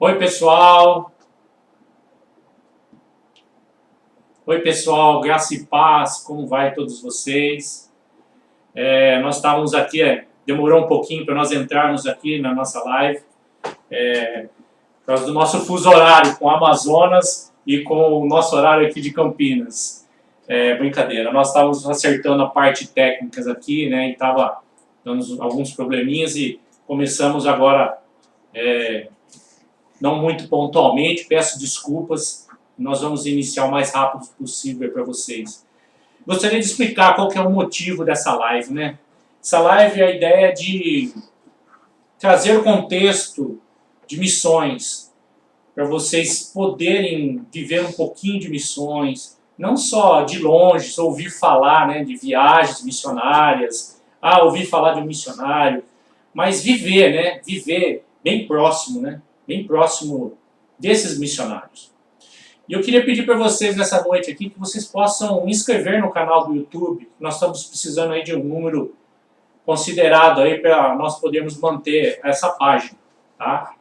Oi, pessoal. Oi, pessoal. Graça e paz. Como vai todos vocês? Nós estávamos aqui, demorou um pouquinho para nós entrarmos aqui na nossa live, por causa do nosso fuso horário com o Amazonas e com o nosso horário aqui de Campinas. Brincadeira. Nós estávamos acertando a parte técnicas aqui, né? E estava dando alguns probleminhas e começamos agora, não muito pontualmente, peço desculpas. Nós vamos iniciar o mais rápido possível para vocês. Gostaria de explicar qual que é o motivo dessa live, né? Essa live, a ideia é de trazer o contexto de missões, para vocês poderem viver um pouquinho de missões, não só de longe, só ouvir falar, né, de viagens missionárias, ouvir falar de um missionário, mas viver, né, viver bem próximo, né, bem próximo desses missionários. E eu queria pedir para vocês nessa noite aqui que vocês possam inscrever no canal do YouTube. Nós estamos precisando aí de um número considerado aí para nós podermos manter essa página, tá?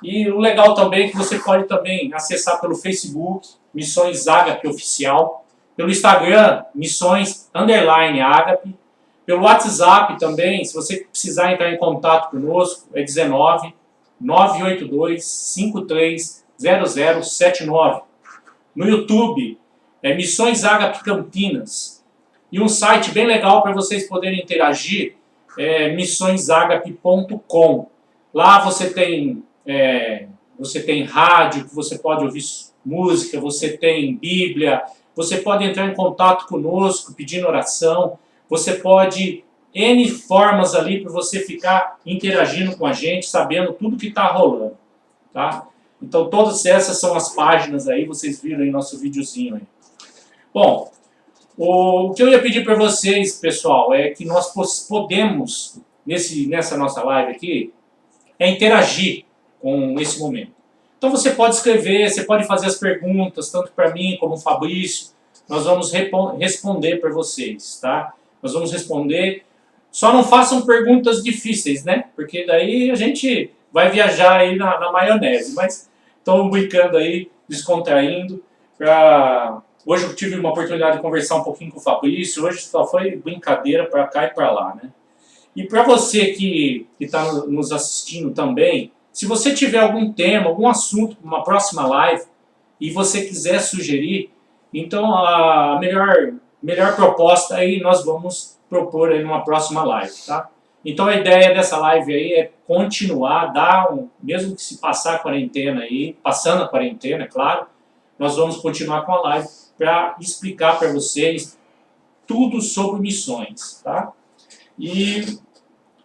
E o legal também é que você pode também acessar pelo Facebook, Missões Ágape Oficial, pelo Instagram, Missões_Ágape, pelo WhatsApp também, se você precisar entrar em contato conosco, é 19 982 53 0079. No YouTube, é Missões Ágape Campinas. E um site bem legal para vocês poderem interagir é missõesagape.com. Lá você tem rádio, que você pode ouvir música, você tem Bíblia, você pode entrar em contato conosco pedindo oração, você pode N formas ali para você ficar interagindo com a gente, sabendo tudo que está rolando, tá? Então todas essas são as páginas aí, vocês viram aí nosso videozinho aí. Bom, o que eu ia pedir para vocês, pessoal, é que nós podemos, nessa nossa live aqui, interagir com esse momento. Então você pode escrever, você pode fazer as perguntas, tanto para mim como o Fabrício, nós vamos responder para vocês, tá? Nós vamos responder, só não façam perguntas difíceis, né? Porque daí a gente vai viajar aí na maionese, mas estamos brincando aí, descontraindo. Hoje eu tive uma oportunidade de conversar um pouquinho com o Fabrício, hoje só foi brincadeira para cá e para lá, né? E para você que está nos assistindo também, se você tiver algum tema, algum assunto para uma próxima live e você quiser sugerir, então a melhor proposta aí nós vamos propor aí numa próxima live, tá? Então a ideia dessa live aí é continuar, mesmo que se passar a quarentena aí, passando a quarentena, é claro, nós vamos continuar com a live para explicar para vocês tudo sobre missões, tá? E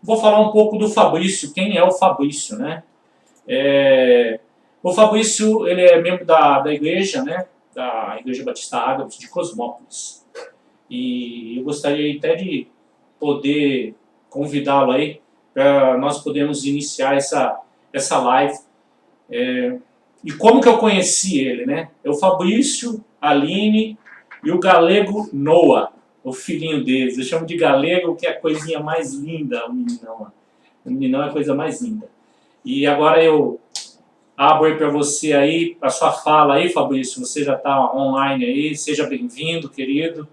vou falar um pouco do Fabrício, quem é o Fabrício, né? O Fabrício, ele é membro da igreja, né? Da Igreja Batista Ágape de Cosmópolis. E eu gostaria até de poder convidá-lo aí para nós podermos iniciar essa live. E como que eu conheci ele, né? É o Fabrício, a Aline e o galego Noah, o filhinho deles. Eu chamo de galego, que é a coisinha mais linda, o meninão. O meninão é a coisa mais linda. E agora eu abro aí para você aí, a sua fala aí, Fabrício. Você já está online aí, seja bem-vindo, querido.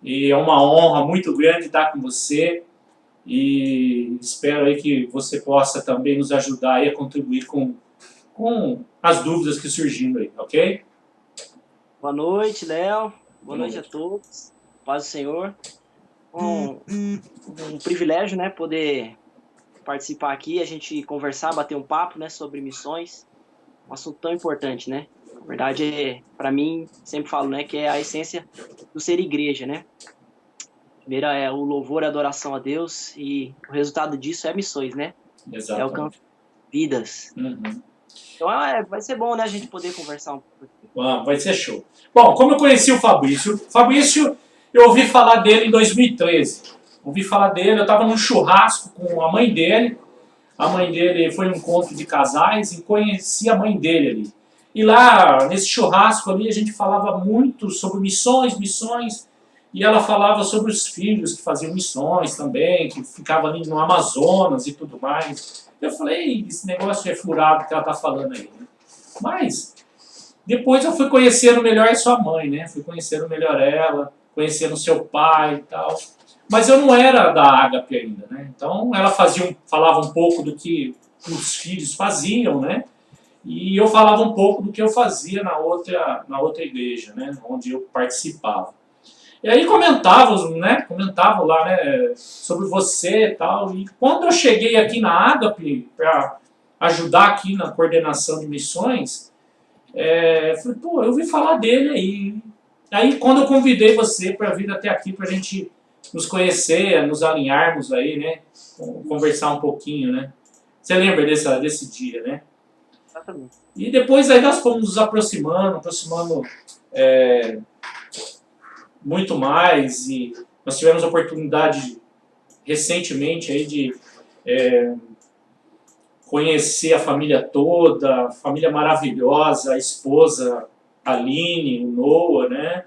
E é uma honra muito grande estar com você. E espero aí que você possa também nos ajudar aí a contribuir com as dúvidas que surgindo aí, ok? Boa noite, Léo. Boa noite a todos. Paz do Senhor. Um privilégio, né, poder participar aqui, a gente conversar, bater um papo, né, sobre missões. Um assunto tão importante, né? Na verdade, para mim, sempre falo, né, que é a essência do ser igreja, né? Primeiro é o louvor e a adoração a Deus e o resultado disso é missões, né? Exatamente. É alcançar vidas. Uhum. Então vai ser bom, né, a gente poder conversar um pouco. Vai ser show. Bom, como eu conheci o Fabrício? Eu ouvi falar dele em 2013. Ouvi falar dele, eu estava num churrasco com a mãe dele. A mãe dele foi um encontro de casais e conheci a mãe dele ali. E lá, nesse churrasco ali, a gente falava muito sobre missões. e ela falava sobre os filhos que faziam missões também, que ficavam ali no Amazonas e tudo mais. Eu falei, esse negócio é furado que ela está falando aí. Né? Mas depois eu fui conhecendo melhor a sua mãe, né? Fui conhecendo melhor ela, conhecendo seu pai e tal. Mas eu não era da Ágape ainda, né? Então ela falava um pouco do que os filhos faziam, né? E eu falava um pouco do que eu fazia na outra igreja, né? Onde eu participava. E aí comentavam lá, né? Sobre você e tal. E quando eu cheguei aqui na Ágape para ajudar aqui na coordenação de missões, eu falei, pô, eu ouvi falar dele aí. Aí quando eu convidei você para vir até aqui para a gente nos conhecer, nos alinharmos aí, né? Conversar um pouquinho, né? Você lembra desse dia, né? Exatamente. E depois aí nós fomos nos aproximando muito mais, e nós tivemos a oportunidade recentemente aí de conhecer a família toda, a família maravilhosa, a esposa Aline, o Noah, né?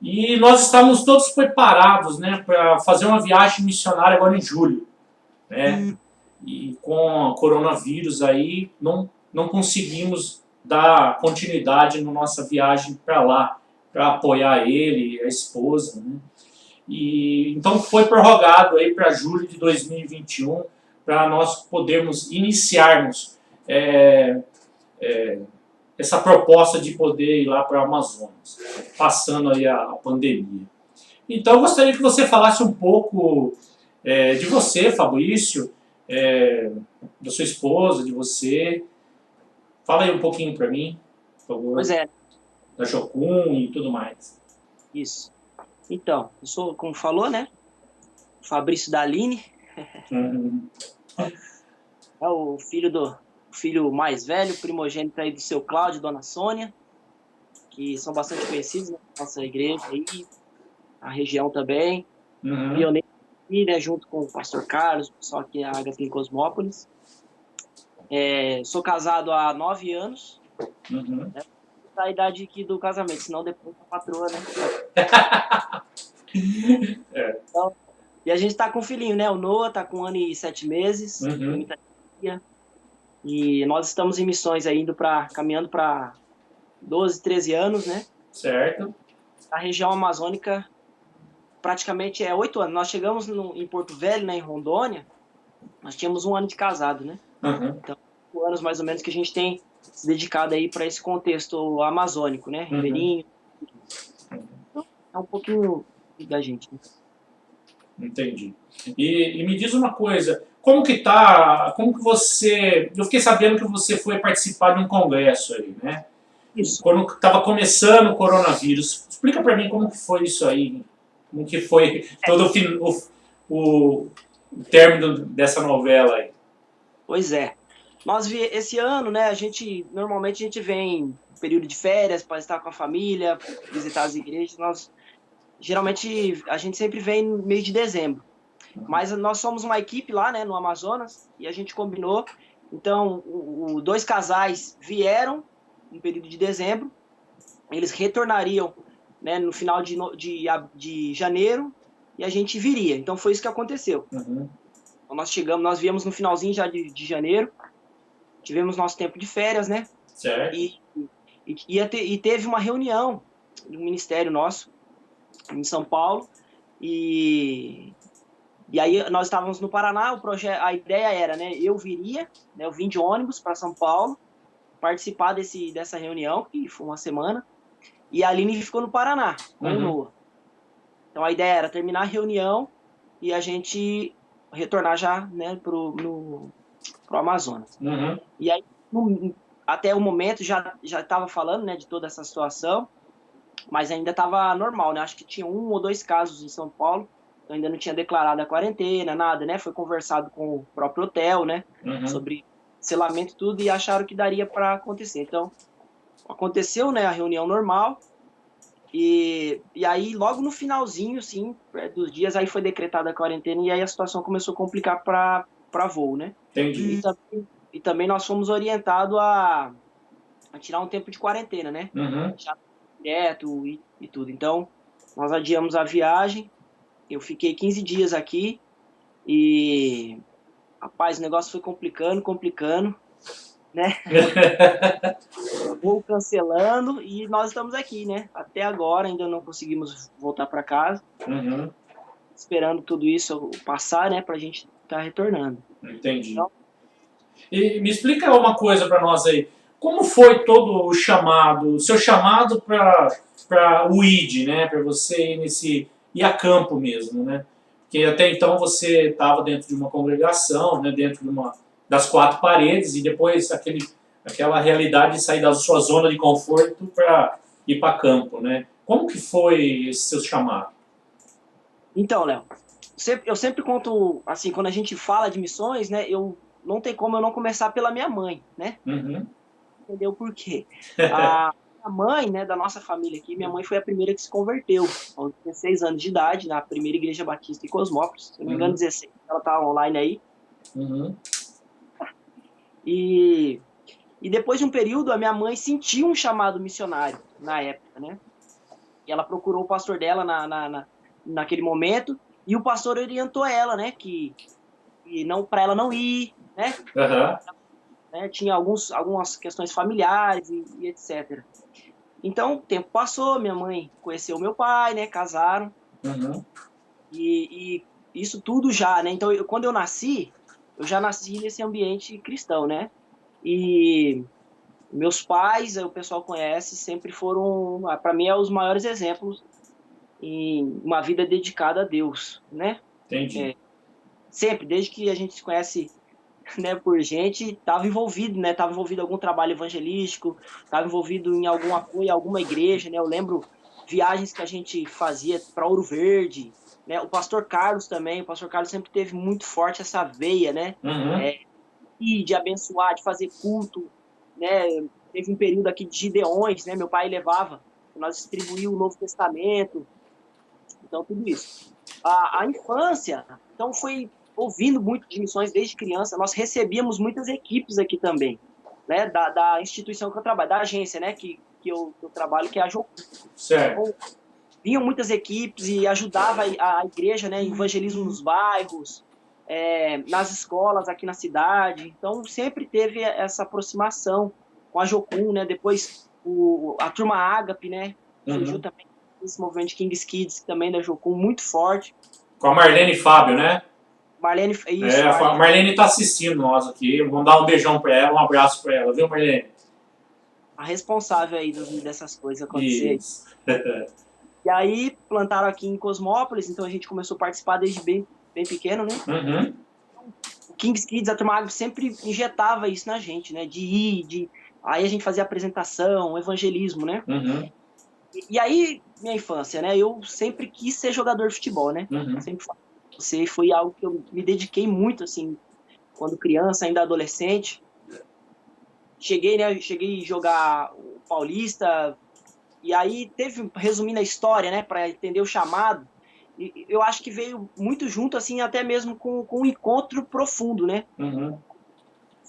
E nós estávamos todos preparados, né, para fazer uma viagem missionária agora em julho, né? E com o coronavírus aí, não conseguimos dar continuidade na nossa viagem para lá, para apoiar ele, a esposa, né? E então foi prorrogado aí para julho de 2021, para nós podermos iniciarmos essa proposta de poder ir lá para o Amazonas, passando aí a pandemia. Então eu gostaria que você falasse um pouco de você, Fabrício, da sua esposa, de você. Fala aí um pouquinho para mim, por favor. Pois é. Da Jocum e tudo mais. Isso. Então, eu sou, como falou, né? Fabrício da Aline. Uhum. É o filho mais velho, primogênito aí do seu Cláudio e Dona Sônia, que são bastante conhecidos na nossa igreja aí, a região também. Uhum. Pioneiro, né, junto com o pastor Carlos, o pessoal aqui na Ágape em Cosmópolis. Sou casado há 9 anos. Uhum. Né, a idade aqui do casamento, senão depois a patroa, né? Então, e a gente tá com um filhinho, né? O Noah tá com 1 ano e 7 meses. Uhum. E nós estamos em missões aí, caminhando para 12, 13 anos, né? Certo. A região amazônica praticamente 8 anos. Nós chegamos em Porto Velho, né, em Rondônia, nós tínhamos 1 ano de casado, né? Uhum. Então, 5 anos mais ou menos que a gente tem se dedicado aí para esse contexto amazônico, né? Ribeirinho. Então, é um pouquinho da gente, né? Entendi. E me diz uma coisa, como que você... Eu fiquei sabendo que você foi participar de um congresso aí, né? Isso. Quando estava começando o coronavírus. Explica para mim como que foi isso aí, como que foi todo o término dessa novela aí. Pois é. Esse ano, né, normalmente a gente vem em período de férias para estar com a família, visitar as igrejas. Geralmente a gente sempre vem no mês de dezembro. Mas nós somos uma equipe lá, né, no Amazonas, e a gente combinou. Então, 2 casais vieram no período de dezembro, eles retornariam, né, no final de janeiro, e a gente viria. Então foi isso que aconteceu. Uhum. Então, nós viemos no finalzinho já de janeiro, tivemos nosso tempo de férias, né? Certo. E teve uma reunião do ministério nosso, em São Paulo, e aí nós estávamos no Paraná. A ideia era, né, eu vim de ônibus para São Paulo, participar dessa reunião, que foi uma semana, e a Aline ficou no Paraná, com o Noah. Então a ideia era terminar a reunião e a gente retornar já, né, pro Amazonas. Uhum. E aí, até o momento, já estava falando, né, de toda essa situação, mas ainda estava normal, né? Acho que tinha 1 ou 2 casos em São Paulo, então ainda não tinha declarado a quarentena, nada, né? Foi conversado com o próprio hotel, né, sobre selamento e tudo, e acharam que daria para acontecer. Então, aconteceu, né, a reunião normal, e aí logo no finalzinho, assim, dos dias, aí foi decretada a quarentena, e aí a situação começou a complicar para voo, né? Entendi. E também nós fomos orientados a tirar um tempo de quarentena, né? Uhum. Já direto e tudo. Então, nós adiamos a viagem, eu fiquei 15 dias aqui e, rapaz, o negócio foi complicando, né? Vou cancelando e nós estamos aqui, né? Até agora ainda não conseguimos voltar para casa, esperando tudo isso passar, né? Para a gente estar retornando. Entendi. Então, E me explica uma coisa para nós aí. Como foi todo o chamado, o seu chamado para o ID, né? Para você ir a campo mesmo, né? Porque até então você estava dentro de uma congregação, né? Dentro das quatro paredes e depois aquela realidade de sair da sua zona de conforto para ir para campo, né? Como que foi esse seu chamado? então, Léo, eu sempre conto, assim, quando a gente fala de missões, né? Não tem como eu não começar pela minha mãe, né? Entendeu por quê? A mãe, né, da nossa família aqui, minha mãe foi a primeira que se converteu aos 16 anos de idade, na primeira igreja batista em Cosmópolis, se não me engano, 16, ela tá online aí. E depois de um período, a minha mãe sentiu um chamado missionário na época, né? E ela procurou o pastor dela naquele momento, e o pastor orientou ela, né, que não, para ela não ir, né? Né, tinha algumas questões familiares e etc. Então, o tempo passou, minha mãe conheceu meu pai, né, casaram, e isso tudo já, né, então quando eu já nasci nesse ambiente cristão, né, e meus pais, o pessoal conhece, sempre foram, para mim, os maiores exemplos em uma vida dedicada a Deus, né. Entendi. Sempre, desde que a gente se conhece, né, por gente, estava envolvido, né, estava envolvido em algum trabalho evangelístico, estava envolvido em algum apoio a alguma igreja, né, eu lembro viagens que a gente fazia para Ouro Verde, né, o pastor Carlos sempre teve muito forte essa veia, né, e de abençoar, de fazer culto, né, teve um período aqui de Gideões, né, meu pai levava, nós distribuímos o Novo Testamento, então tudo isso. A infância, então foi ouvindo muito de missões desde criança, nós recebíamos muitas equipes aqui também, né, da instituição que eu trabalho, da agência, né, que eu trabalho, que é a Jocum. Certo. Então, vinham muitas equipes e ajudava a igreja, né, em evangelismo nos bairros, nas escolas aqui na cidade, então sempre teve essa aproximação com a Jocum, né, depois a turma Ágape, né, surgiu também esse movimento de Kings Kids, também da Jocum, muito forte. Com a Marlene Fábio, né? Marlene, isso, a Marlene está assistindo nós aqui. Vamos dar um beijão para ela, um abraço para ela, viu, Marlene? A responsável aí dessas coisas acontecerem. E aí plantaram aqui em Cosmópolis, então a gente começou a participar desde bem pequeno, né? O Kings Kids, a turma sempre injetava isso na gente, né? Aí a gente fazia apresentação, evangelismo, né? E aí, minha infância, né? Eu sempre quis ser jogador de futebol, né? Sempre foi algo que eu me dediquei muito, assim, quando criança, ainda adolescente. Cheguei a jogar o Paulista, e aí resumindo a história, né, para entender o chamado, eu acho que veio muito junto, assim, até mesmo com um encontro profundo, né?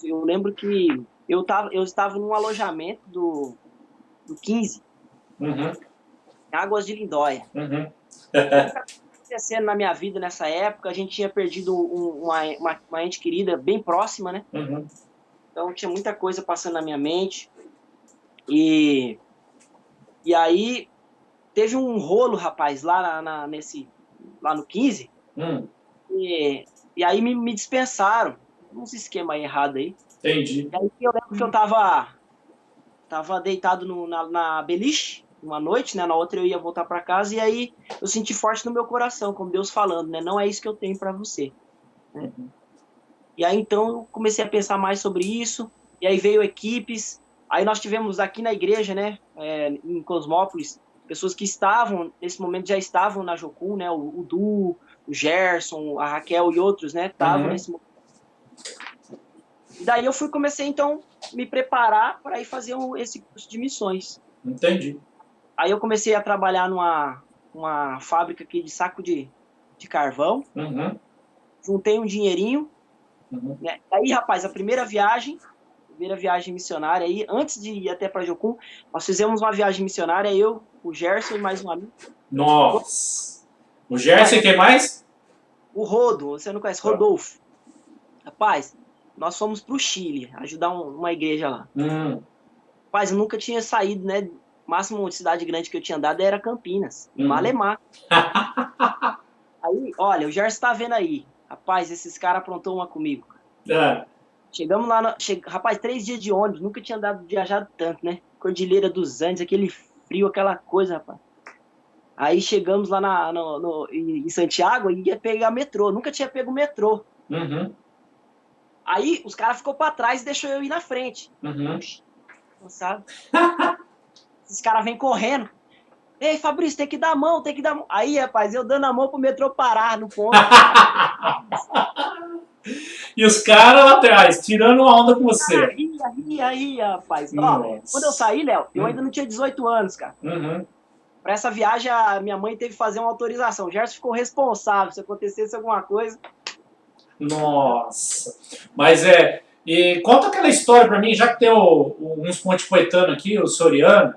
Eu lembro que eu estava num alojamento do 15, em Águas de Lindóia. Acontecendo na minha vida nessa época, a gente tinha perdido uma ente querida bem próxima, né? Então tinha muita coisa passando na minha mente. E aí teve um rolo, rapaz, lá no 15. E aí me dispensaram. Uns esquema errado aí. Entendi. E aí eu lembro que eu tava deitado na beliche uma noite, né? Na outra eu ia voltar para casa, e aí eu senti forte no meu coração, como Deus falando, né? Não é isso que eu tenho para você. Né? E aí então eu comecei a pensar mais sobre isso, e aí veio equipes, aí nós tivemos aqui na igreja, né? Em Cosmópolis, pessoas que nesse momento já estavam na Jocum, né? O Du, o Gerson, a Raquel e outros, né? Estavam nesse momento. E daí eu comecei então me preparar para ir fazer esse curso de missões. Entendi. Aí eu comecei a trabalhar numa fábrica aqui de saco de carvão. Juntei um dinheirinho. Né? Aí, rapaz, a primeira viagem missionária, aí, antes de ir até para Jocum, nós fizemos uma viagem missionária, eu, o Gerson e mais um amigo. Nossa. O Gerson, quem mais? O Rodo, você não conhece, Rodolfo. Rapaz, nós fomos pro Chile ajudar uma igreja lá. Rapaz, eu nunca tinha saído, né? O máximo de cidade grande que eu tinha andado era Campinas, Malemar. Aí, olha, o Gerson tá vendo aí. Rapaz, esses caras aprontou uma comigo. Chegamos lá, rapaz, 3 dias de ônibus, nunca tinha viajado tanto, né? Cordilheira dos Andes, aquele frio, aquela coisa, rapaz. Aí chegamos lá em Santiago e ia pegar metrô, nunca tinha pego metrô. Aí os caras ficou pra trás e deixou eu ir na frente. Sabe? Esses caras vêm correndo. Ei, Fabrício, tem que dar a mão, tem que dar a mão. Aí, rapaz, eu dando a mão pro metrô parar no ponto. E os caras lá atrás, tirando uma onda com você. Aí, rapaz. Ó, quando eu saí, Léo, eu ainda não tinha 18 anos, cara. Pra essa viagem, a minha mãe teve que fazer uma autorização. O Gerson ficou responsável se acontecesse alguma coisa. Nossa. Mas e conta aquela história pra mim, já que tem uns pontipoetanos aqui, o Soriano.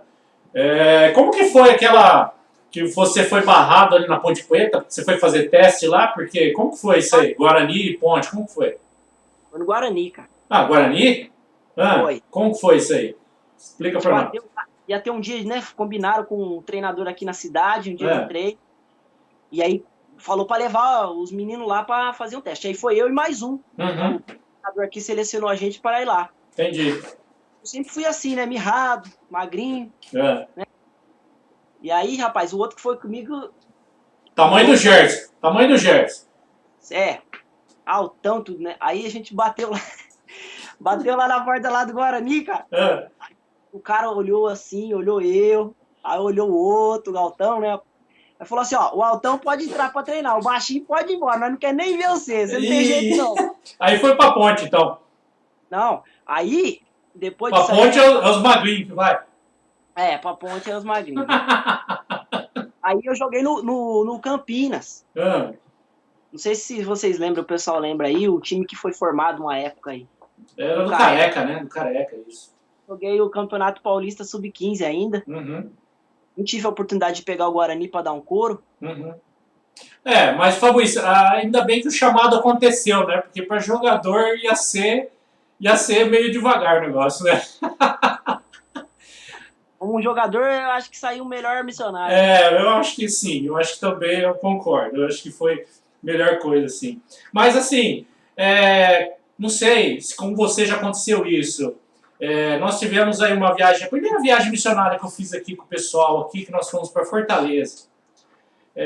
Como que foi aquela que você foi barrado ali na Ponte Poeta? Você foi fazer teste lá? Porque como que foi isso aí? Guarani e Ponte, como que foi? Foi no Guarani, cara. Ah, Guarani? Foi. Como que foi isso aí? Explica pra nós. Ia ter um dia, né? Combinaram com um treinador aqui na cidade, um dia de treino. E aí falou pra levar os meninos lá pra fazer um teste. Aí foi eu e mais um. O treinador aqui selecionou a gente para ir lá. Entendi. Eu sempre fui assim, né? Mirrado, magrinho. Né? E aí, rapaz, o outro que foi comigo... Tamanho do Gerson. Tamanho do Gerson. Altão, tudo, né? Aí a gente bateu lá. Bateu lá na porta lá do Guarani, cara. O cara olhou assim, olhou eu. Aí olhou o outro, o Altão, né? Aí falou assim, ó, o Altão pode entrar pra treinar, o baixinho pode ir embora, nós não quer nem ver você não tem jeito não. Aí foi pra Ponte, então. Não, aí, depois disso... Pra Ponte é os magrinhos que vai. Pra Ponte é os magrinhos. Aí eu joguei no Campinas. Não sei se vocês lembram, o pessoal lembra aí, o time que foi formado uma época aí. Era do Careca, né? Do Careca, isso. Joguei o Campeonato Paulista Sub-15 ainda. Não tive a oportunidade de pegar o Guarani para dar um couro. Mas, Fabrício, ainda bem que o chamado aconteceu, né? Porque para jogador ia ser meio devagar o negócio, né? Como jogador, eu acho que saiu o melhor missionário. Eu acho que sim. Eu acho que também eu concordo. Eu acho que foi a melhor coisa, sim. Mas, assim, não sei como você já aconteceu isso. Nós tivemos aí uma viagem, a primeira viagem missionária que eu fiz aqui com o pessoal aqui, que nós fomos para Fortaleza.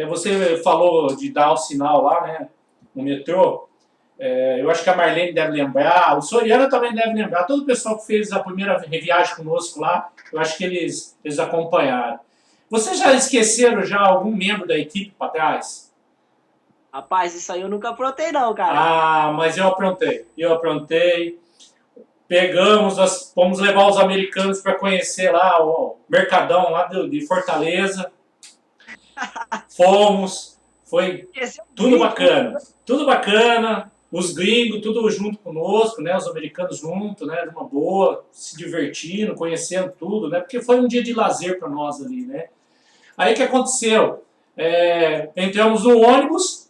Você falou de dar o sinal lá, né, no metrô. Eu acho que a Marlene deve lembrar, o Soriano também deve lembrar, todo o pessoal que fez a primeira viagem conosco lá, eu acho que eles acompanharam. Vocês já esqueceram algum membro da equipe para trás? Rapaz, isso aí eu nunca aprontei não, cara. Mas eu aprontei. Fomos levar os americanos para conhecer lá o Mercadão lá de Fortaleza. Foi tudo bacana. Os gringos, tudo junto conosco, né? Os americanos junto, né? De uma boa, se divertindo, conhecendo tudo, né? Porque foi um dia de lazer para nós ali, né? Aí o que aconteceu? Entramos no ônibus,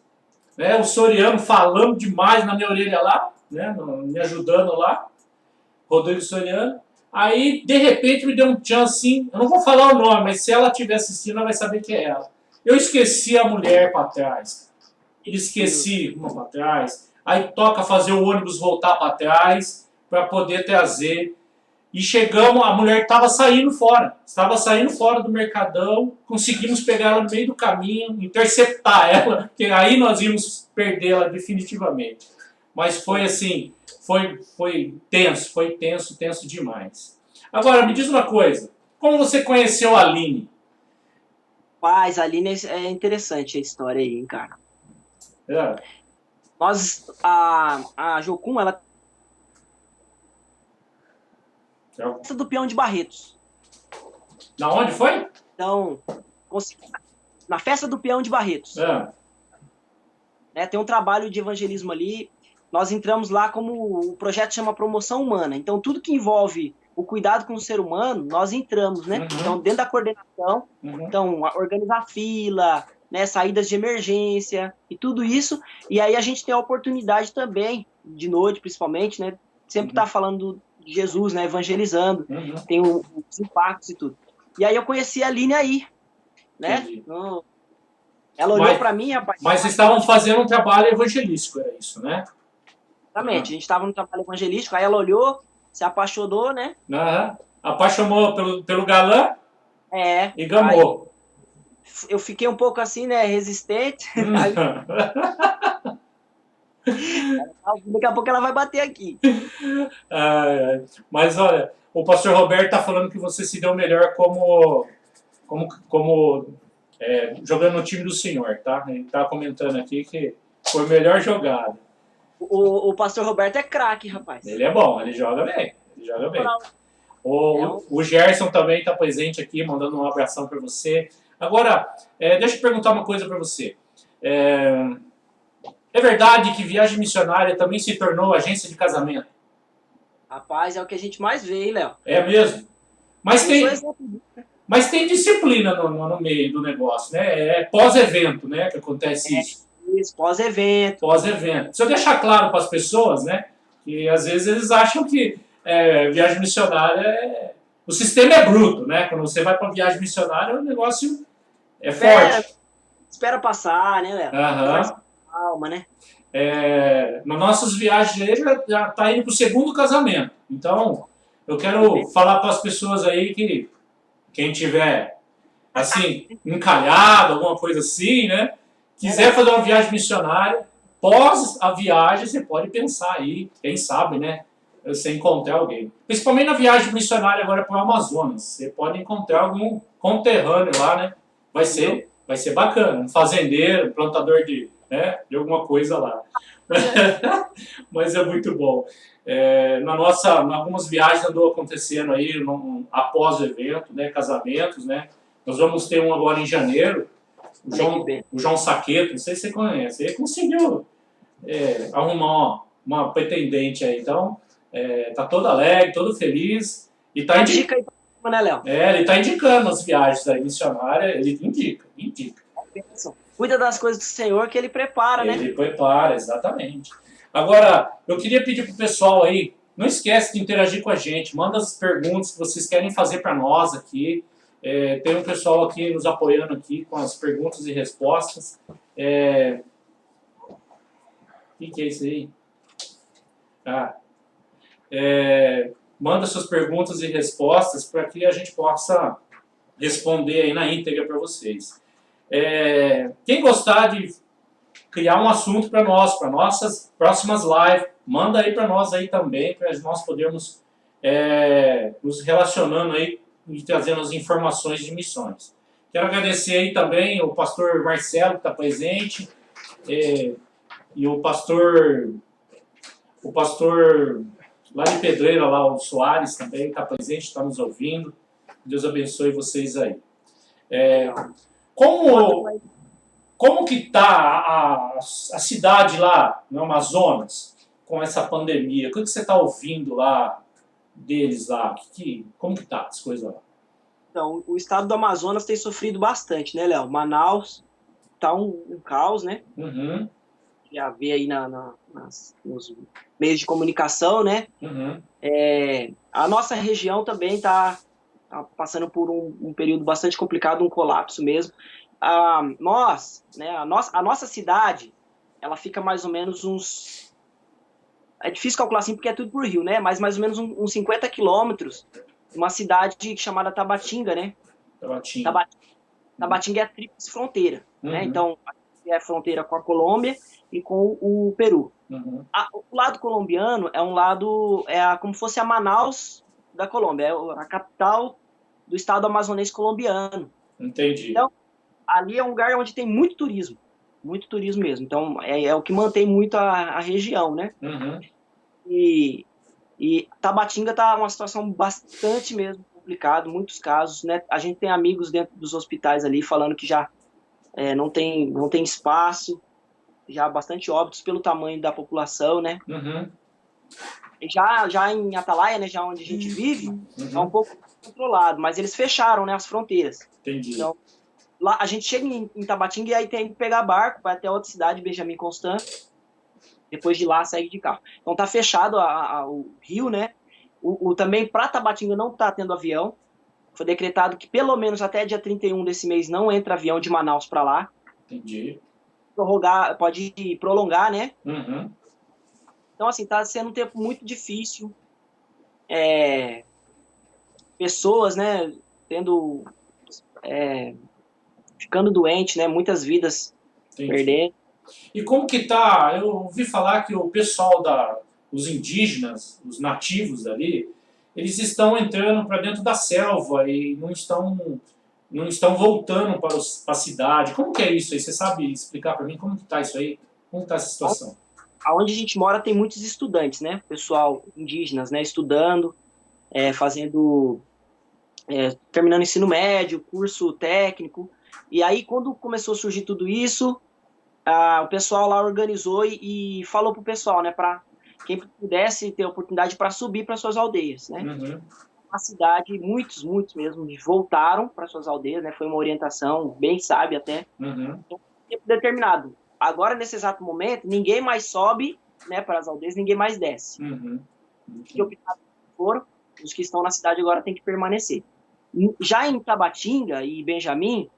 né? O Soriano falando demais na minha orelha lá, né? Me ajudando lá. Rodrigo Soriano. Aí, de repente, me deu um tchan assim, eu não vou falar o nome, mas se ela estiver assistindo, ela vai saber que é ela. Eu esqueci a mulher para trás. Esqueci uma para trás. Aí toca fazer o ônibus voltar para trás para poder trazer. E chegamos, a mulher estava saindo fora do Mercadão, conseguimos pegar ela no meio do caminho, interceptar ela, porque aí nós íamos perdê-la definitivamente. Mas foi assim, foi tenso demais. Agora, me diz uma coisa, como você conheceu a Aline? Paz, a Aline é interessante a história aí, hein, cara. A Jocum, ela... Festa do Peão de Barretos. Na onde foi? Então, na Festa do Peão de Barretos. Tem um trabalho de evangelismo ali. Nós entramos lá como o projeto chama Promoção Humana. Então, tudo que envolve o cuidado com o ser humano, nós entramos, né? Uhum. Então, dentro da coordenação, Uhum. então, organizar fila, né, saídas de emergência e tudo isso. E aí a gente tem a oportunidade também, de noite principalmente, né? Sempre tá falando de Jesus, né? Evangelizando, Uhum. tem os impactos e tudo. E aí eu conheci a Aline aí, né? Entendi. Ela olhou para mim, rapaz. Mas estavam fazendo um trabalho evangelístico, era isso, né? Exatamente, a gente estava no trabalho evangelístico, aí ela olhou, se apaixonou, né? Uhum. Apaixonou pelo galã e gamou. Eu fiquei um pouco assim, né, resistente. Aí, daqui a pouco ela vai bater aqui. Mas olha, o pastor Roberto está falando que você se deu melhor como jogando no time do Senhor, tá? Ele está comentando aqui que foi melhor jogada. O pastor Roberto é craque, rapaz. Ele é bom, ele joga bem. Ele joga bem. O Gerson também está presente aqui, mandando um abração para você. Agora, deixa eu perguntar uma coisa para você. É verdade que viagem missionária também se tornou agência de casamento? Rapaz, é o que a gente mais vê, hein, Léo? É mesmo? Mas tem disciplina no meio do negócio, né? É pós-evento, né, que acontece isso. Isso, pós-evento. Pós-evento. Precisa deixar claro para as pessoas, né, que às vezes eles acham que viagem missionária o sistema é bruto, né? Quando você vai para viagem missionária, o negócio é forte. Espera passar, né, Léo? Aham. Calma, né? Nas nossas viagens ele já está indo para o segundo casamento. Então, eu quero falar para as pessoas aí que quem tiver, assim, encalhado, alguma coisa assim, né? Quiser fazer uma viagem missionária, pós a viagem, você pode pensar aí, quem sabe, né? Você encontrar alguém. Principalmente na viagem missionária agora para o Amazonas. Você pode encontrar algum conterrâneo lá, né? Vai ser bacana. Um fazendeiro, um plantador de alguma coisa lá. Mas é muito bom. Em algumas viagens andou acontecendo aí após o evento, né? Casamentos, né? Nós vamos ter um agora em janeiro. O João Saqueto, não sei se você conhece. Ele conseguiu arrumar uma pretendente aí. Então, tá todo alegre, todo feliz. E tá indicando, né, Léo? Ele tá indicando as viagens aí missionárias. Ele indica. Cuida das coisas do Senhor que ele prepara, né? Ele prepara, exatamente. Agora, eu queria pedir pro pessoal aí, não esquece de interagir com a gente, manda as perguntas que vocês querem fazer para nós aqui. Tem um pessoal aqui nos apoiando aqui com as perguntas e respostas. O que é isso aí? Manda suas perguntas e respostas para que a gente possa responder aí na íntegra para vocês. Quem gostar de criar um assunto para nós, para nossas próximas lives, manda aí para nós aí também, para nós podermos nos relacionando aí e trazendo as informações de missões. Quero agradecer aí também o pastor Marcelo que está presente e o pastor lá de Pedreira, lá o Soares também está presente, está nos ouvindo. Deus abençoe vocês aí. Como que está a cidade lá no Amazonas com essa pandemia? O que você está ouvindo lá deles lá? Como que tá as coisas lá? Então, o estado do Amazonas tem sofrido bastante, né, Léo? Manaus tá um caos, né? Uhum. Já vê aí nos meios de comunicação, né? Uhum. A nossa região também tá passando por um período bastante complicado, um colapso mesmo. A nossa cidade, ela fica mais ou menos uns... É difícil calcular assim porque é tudo por rio, né? Mas mais ou menos uns 50 quilômetros, uma cidade chamada Tabatinga, né? Tabatinga é a tríplice fronteira, né? Então, é a fronteira com a Colômbia e com o Peru. Uhum. O lado colombiano é um lado... como se fosse a Manaus da Colômbia. É a capital do estado amazonense colombiano. Entendi. Então, ali é um lugar onde tem muito turismo mesmo. Então, é o que mantém muito a região, né? Uhum. E Tabatinga tá uma situação bastante mesmo complicada, muitos casos, né? A gente tem amigos dentro dos hospitais ali falando que já não tem espaço, já bastante óbitos pelo tamanho da população, né? Uhum. Já em Atalaia, né, já onde a gente vive, é um pouco controlado, mas eles fecharam, né, as fronteiras. Entendi. Então, lá a gente chega em Tabatinga e aí tem que pegar barco, vai até outra cidade, Benjamin Constant, depois de lá segue de carro. Então tá fechado o rio, né? Também para Tabatinga não tá tendo avião. Foi decretado que pelo menos até dia 31 desse mês não entra avião de Manaus para lá. Entendi. Pode prolongar, né? Uhum. Então, assim, tá sendo um tempo muito difícil. Pessoas, né, ficando doentes, né? Muitas vidas Entendi. perdendo. E como que tá? Eu ouvi falar que o pessoal os indígenas, os nativos ali, eles estão entrando para dentro da selva e não estão voltando para a cidade. Como que é isso aí? Você sabe explicar para mim como que tá isso aí? Como está essa situação? Aonde a gente mora tem muitos estudantes, né? Pessoal indígenas, né? Estudando, terminando ensino médio, curso técnico. E aí, quando começou a surgir tudo isso, o pessoal lá organizou e falou pro pessoal, né? Para quem pudesse ter oportunidade para subir para suas aldeias, né? Uhum. Na cidade, muitos mesmo voltaram para suas aldeias, né? Foi uma orientação bem sábia até. Uhum. Tempo determinado. Agora, nesse exato momento, ninguém mais sobe, né, para as aldeias, ninguém mais desce. Uhum. Os que optaram foram, os que estão na cidade agora têm que permanecer. Já em Tabatinga e Benjamin,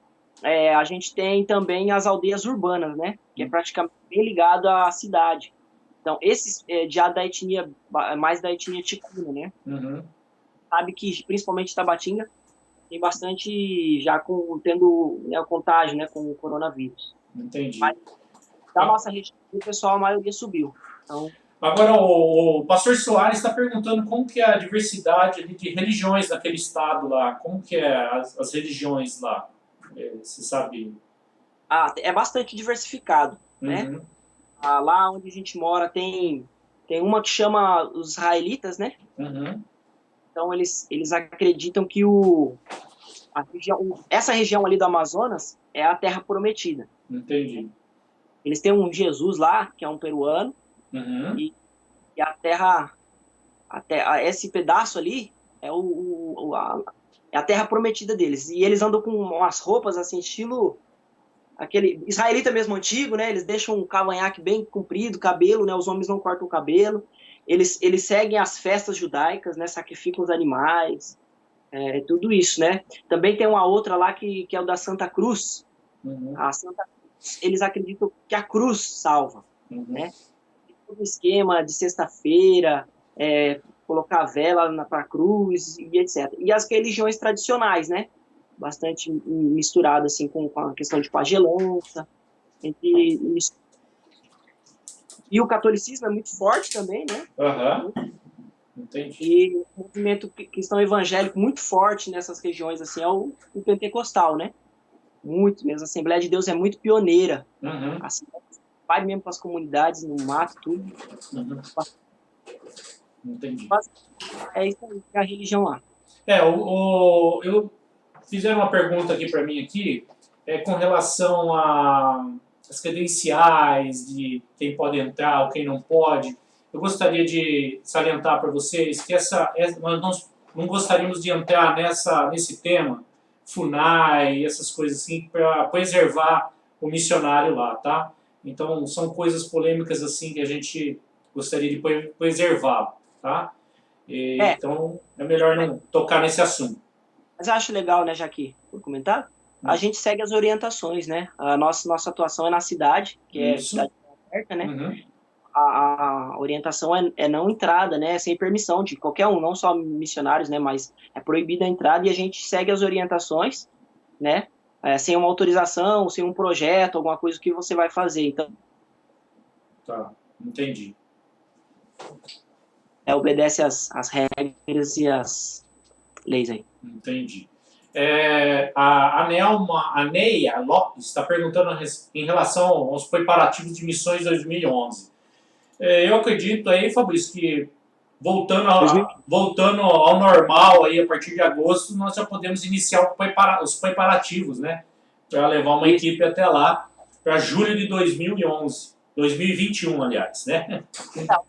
a gente tem também as aldeias urbanas, né, que é praticamente bem ligado à cidade. Então, esses já mais da etnia ticuna, né? Uhum. Sabe que, principalmente em Tabatinga, tem bastante já tendo, né, o contágio, né, com o coronavírus. Entendi. Mas, da nossa região, o pessoal, a maioria subiu. Então, agora, o pastor Soares está perguntando como que é a diversidade de religiões naquele estado lá. Como que é as religiões lá? Você sabe? é bastante diversificado, né? Uhum. Lá onde a gente mora tem uma que chama os israelitas, né? Uhum. Então, eles acreditam que essa região ali do Amazonas é a terra prometida. Entendi. Eles têm um Jesus lá, que é um peruano, Uhum. e a terra, esse pedaço ali é a terra prometida deles. E eles andam com umas roupas assim, estilo aquele israelita mesmo antigo, né? Eles deixam um cavanhaque bem comprido, cabelo, né? Os homens não cortam o cabelo. Eles seguem as festas judaicas, né? Sacrificam os animais, tudo isso, né? Também tem uma outra lá que é o da Santa Cruz. Uhum. A Santa Cruz, eles acreditam que a cruz salva, né? Todo o esquema de sexta-feira, colocar a vela para a cruz e etc. E as religiões tradicionais, né? Bastante misturado assim com a questão de pagelança, entre isso. E o catolicismo é muito forte também, né? Uhum. Entendi. E o movimento cristão evangélico muito forte nessas regiões assim é o pentecostal, né? Muito mesmo. A Assembleia de Deus é muito pioneira. Uhum. Assim, vai mesmo para as comunidades, no mato, tudo. Uhum. Entendi. Mas é isso aí, é a religião lá. Eu fizeram uma pergunta aqui para mim aqui, com relação às credenciais de quem pode entrar ou quem não pode. Eu gostaria de salientar para vocês que nós não gostaríamos de entrar nesse tema, FUNAI, essas coisas assim, para preservar o missionário lá, tá? Então, são coisas polêmicas assim que a gente gostaria de preservar, tá? Então, é melhor não tocar nesse assunto. Mas eu acho legal, né, Jaqui, por comentar, a gente segue as orientações, né? A nossa atuação é na cidade, que é cidade aberta, né? Uhum. A orientação é não entrada, né? Sem permissão de qualquer um, não só missionários, né? Mas é proibida a entrada e a gente segue as orientações, né? Sem uma autorização, sem um projeto, alguma coisa que você vai fazer. Então, tá, entendi. Obedece às regras e às leis aí. Entendi. A Neia Lopes está perguntando em relação aos preparativos de missões 2011. Eu acredito aí, Fabrício, que voltando ao normal aí a partir de agosto, nós já podemos iniciar os preparativos, né? Para levar uma equipe até lá, para julho de 2011. 2021, aliás, né?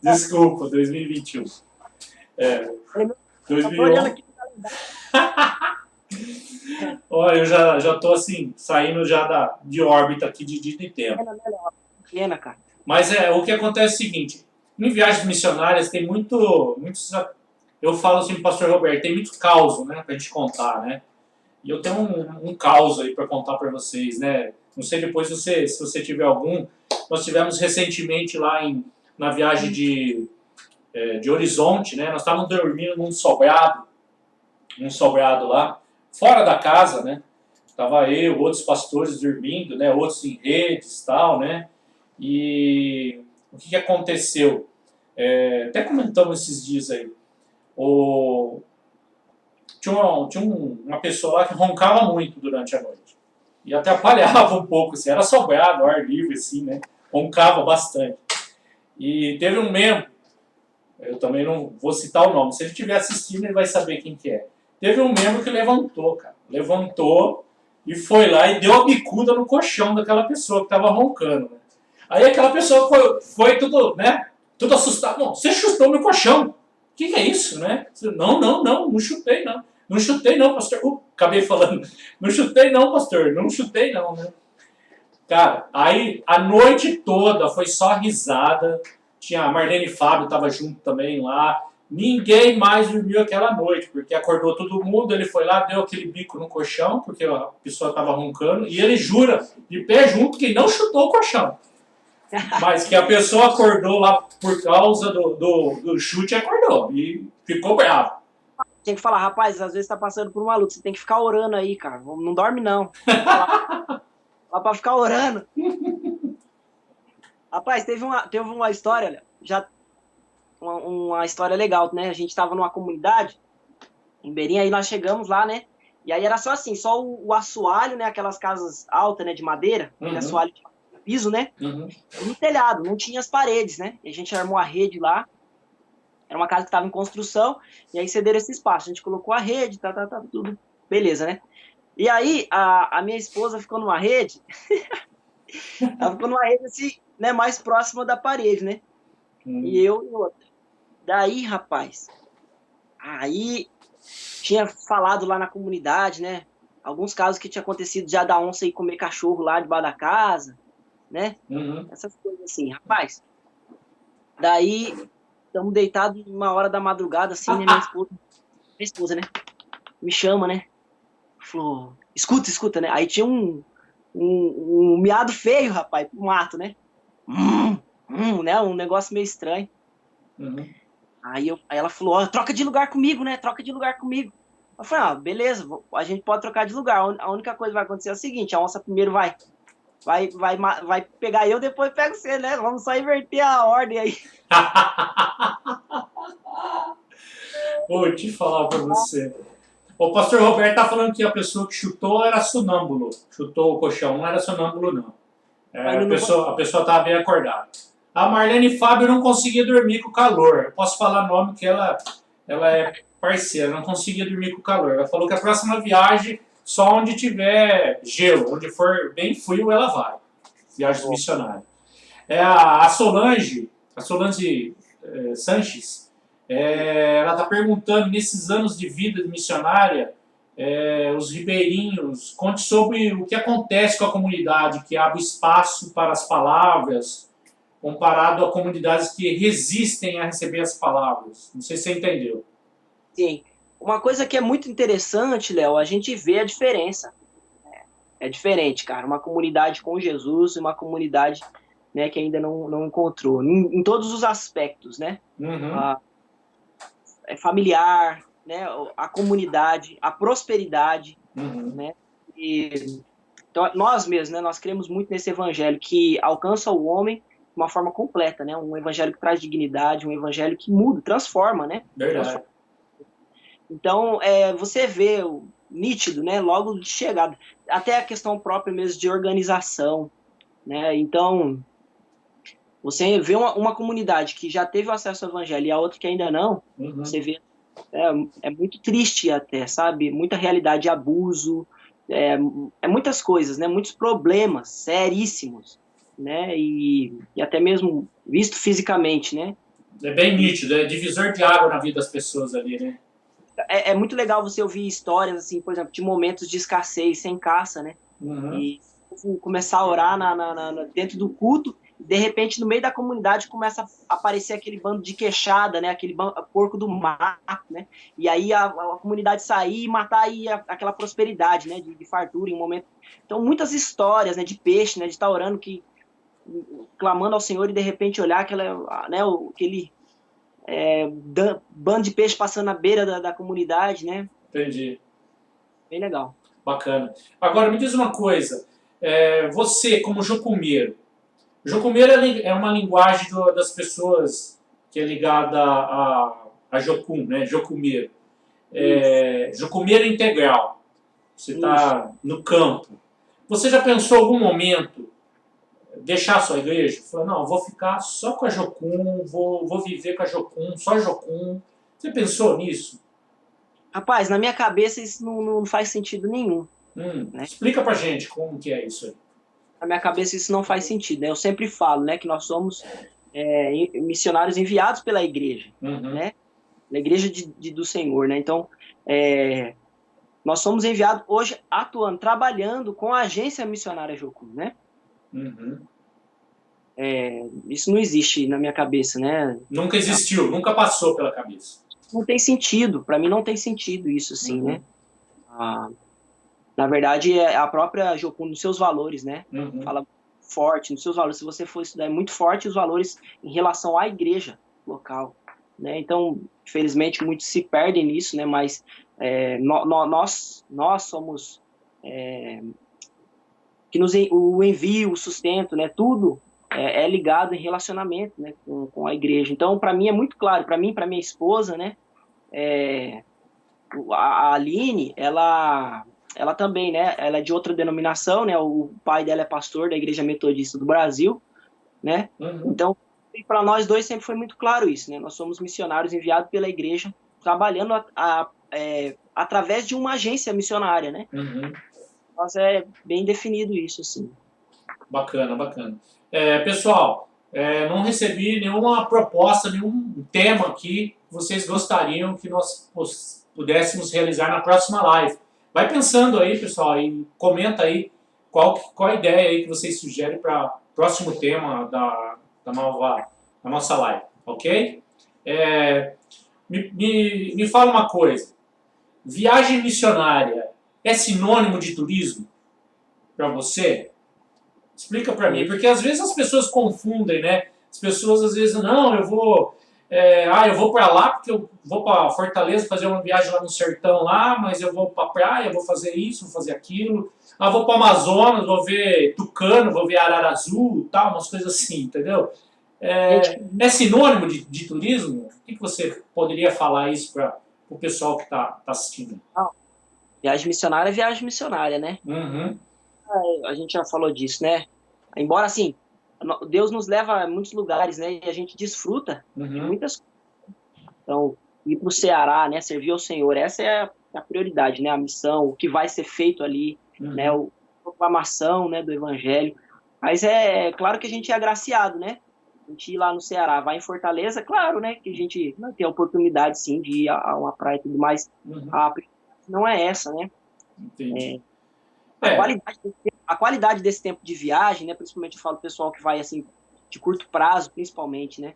Desculpa, 2021. É, Eu tô olhando 2011. aqui no calendário. Olha, eu já tô assim, saindo já de órbita aqui de tempo. Pequena, cara. Mas o que acontece é o seguinte, em viagens missionárias tem muitos, eu falo assim, pastor Roberto, tem muito caos, né, pra gente contar, né? E eu tenho um caos aí para contar para vocês, né? Não sei depois se você tiver algum. Nós tivemos recentemente lá na viagem de Horizonte, né? Nós estávamos dormindo num sobrado lá, fora da casa, né? Tava eu, outros pastores dormindo, né? Outros em redes e tal, né? E o que aconteceu? Até comentamos esses dias aí. Tinha uma pessoa lá que roncava muito durante a noite. E atrapalhava um pouco, assim, era sobrado, ao ar livre, assim, né? Roncava bastante. E teve um membro, eu também não vou citar o nome, se ele estiver assistindo ele vai saber quem que é. Teve um membro que levantou, cara. Levantou e foi lá e deu a bicuda no colchão daquela pessoa que estava roncando, né? Aí aquela pessoa foi tudo, né? Tudo assustado. Não, você chutou meu colchão. O que é isso, né? Não chutei, não. Não chutei não, pastor. Acabei falando. Não chutei não, pastor. Não chutei não, né? Cara, aí a noite toda foi só risada. Tinha a Marlene Fábio, tava junto também lá. Ninguém mais dormiu aquela noite, porque acordou todo mundo, ele foi lá, deu aquele bico no colchão, porque a pessoa tava roncando, e ele jura, de pé junto, que não chutou o colchão. Mas que a pessoa acordou lá por causa do chute, acordou. E ficou bravo. Tem que falar, rapaz, às vezes tá passando por uma luta, você tem que ficar orando aí, cara. Não dorme, não. Lá pra ficar orando. Rapaz, teve uma história, olha, já uma história legal, né? A gente tava numa comunidade em Beirinha, aí nós chegamos lá, né? E aí era só assim, só o assoalho, né? Aquelas casas altas, né? De madeira, aquele assoalho de piso, né? No telhado, não tinha as paredes, né? E a gente armou a rede lá. Era uma casa que estava em construção, e aí cederam esse espaço. A gente colocou a rede, tudo beleza, né? E aí a minha esposa ficou numa rede, ela ficou numa rede assim, né? Mais próxima da parede, né? E eu em outra. Daí, rapaz, aí tinha falado lá na comunidade, né? Alguns casos que tinha acontecido já da onça ir comer cachorro lá debaixo da casa, né? Essas coisas assim, rapaz. Daí, estamos deitados uma hora da madrugada, assim, né? Minha esposa, né? Me chama, né? Falou, escuta, né? Aí tinha um miado feio, rapaz, pro mato, né? Né? Um negócio meio estranho. Aí ela falou, ó, troca de lugar comigo, né? Troca de lugar comigo. Eu falei, beleza, a gente pode trocar de lugar. A única coisa que vai acontecer é o seguinte, a onça primeiro vai pegar eu, depois pega você, né? Vamos só inverter a ordem aí. Vou te falar pra você. O pastor Roberto tá falando que a pessoa que chutou era sonâmbulo. Chutou o colchão, não era sonâmbulo, não. A pessoa estava bem acordada. A Marlene Fábio não conseguia dormir com o calor. Eu posso falar nome que ela é parceira, não conseguia dormir com o calor. Ela falou que a próxima viagem, só onde tiver gelo, onde for bem frio, ela vai. Viagens missionárias. A Solange Sanches, ela está perguntando, nesses anos de vida missionária, os ribeirinhos, conte sobre o que acontece com a comunidade, que abre espaço para as palavras, comparado a comunidades que resistem a receber as palavras. Não sei se você entendeu. Sim. Uma coisa que é muito interessante, Léo, a gente vê a diferença. É diferente, cara. Uma comunidade com Jesus e uma comunidade, né, que ainda não encontrou. Em todos os aspectos, né? Familiar, né? A comunidade, a prosperidade, né? Então, nós mesmos, né? Nós cremos muito nesse evangelho que alcança o homem de uma forma completa, né? Um evangelho que traz dignidade, um evangelho que muda, transforma, né? Verdade. Então, você vê o nítido, né? Logo de chegada. Até a questão própria mesmo de organização, né? Então, você vê uma comunidade que já teve o acesso ao evangelho e a outra que ainda não, você vê, é muito triste até, sabe? Muita realidade de abuso, muitas coisas, né? Muitos problemas seríssimos, né, e até mesmo visto fisicamente, né. É bem nítido, é divisor de água na vida das pessoas ali, né? É muito legal você ouvir histórias, assim, por exemplo, de momentos de escassez, sem caça, né, Uhum. e começar a orar dentro do culto, de repente, no meio da comunidade, começa a aparecer aquele bando de queixada, né, aquele porco do mato, né, e aí a comunidade sair e matar aí aquela prosperidade, né, de fartura em um momento. Então, muitas histórias, né, de peixe, né, de estar orando, clamando ao Senhor e de repente olhar né, aquele bando de peixe passando na beira da comunidade, né, Entendi. bem legal. Bacana. Agora, me diz uma coisa. Você, como jocumeiro, jocumeiro é uma linguagem das pessoas que é ligada a jocum, né? Jocumeiro. Isso, Jocumeiro integral. Você isso. está no campo. Você já pensou em algum momento deixar a sua igreja? Falar, não, vou ficar só com a Jocum, vou viver com a Jocum, só Jocum. Você pensou nisso? Rapaz, na minha cabeça isso não faz sentido nenhum, né? Explica pra gente como que é isso aí. Na minha cabeça isso não faz sentido, né? Eu sempre falo, né, que nós somos missionários enviados pela igreja, Uhum, né? Na igreja do Senhor, né? Então, nós somos enviados hoje atuando, trabalhando com a agência missionária Jocum, né? uhum. Isso não existe na minha cabeça, né? Nunca existiu, nunca passou pela cabeça. Não tem sentido, para mim não tem sentido isso, assim, né? Uhum, Ah, na verdade, é a própria Jocum, nos seus valores, né? uhum, Fala forte nos seus valores. Se você for estudar, é muito forte os valores em relação à igreja local, né? Então, infelizmente, muitos se perdem nisso, né? Mas nós somos que o envio, o sustento, né? Tudo é ligado em relacionamento, né? Com a igreja. Então, para mim é muito claro. Para mim, para minha esposa, né? A Aline, ela também, né? Ela é de outra denominação, né? O pai dela é pastor da Igreja Metodista do Brasil, né? uhum, Então, para nós dois sempre foi muito claro isso, né? Nós somos missionários enviados pela Igreja, trabalhando através de uma agência missionária, né? uhum. Nós é bem definido isso, assim. Bacana, bacana. Pessoal, não recebi nenhuma proposta, nenhum tema aqui que vocês gostariam que nós pudéssemos realizar na próxima live. Vai pensando aí, pessoal, e comenta aí qual a ideia aí que vocês sugerem para o próximo tema da nossa live, ok? Me fala uma coisa. Viagem missionária é sinônimo de turismo para você? Explica para mim, porque às vezes as pessoas confundem, né? As pessoas às vezes, não, eu vou para lá porque eu vou para Fortaleza fazer uma viagem lá no sertão lá, mas eu vou para praia, vou fazer isso, vou fazer aquilo. Ah, vou para o Amazonas, vou ver tucano, vou ver arara azul, tal, umas coisas assim, entendeu? Gente, É sinônimo de turismo? O que você poderia falar isso para o pessoal que está assistindo? não, viagem missionária, né? Uhum, A gente já falou disso, né? Embora, assim, Deus nos leva a muitos lugares, né? E a gente desfruta de uhum, muitas coisas. Então, ir para o Ceará, né? Servir ao Senhor, essa é a prioridade, né? A missão, o que vai ser feito ali, né? uhum. A proclamação, né, do Evangelho. Mas é claro que a gente é agraciado, né? A gente ir lá no Ceará, vai em Fortaleza, claro, né? Que a gente vai ter a oportunidade, sim, de ir a uma praia e tudo mais. Uhum, A prioridade não é essa, né? entendi. A É, qualidade, a qualidade desse tempo de viagem, né? Principalmente eu falo pessoal que vai assim de curto prazo, principalmente, né?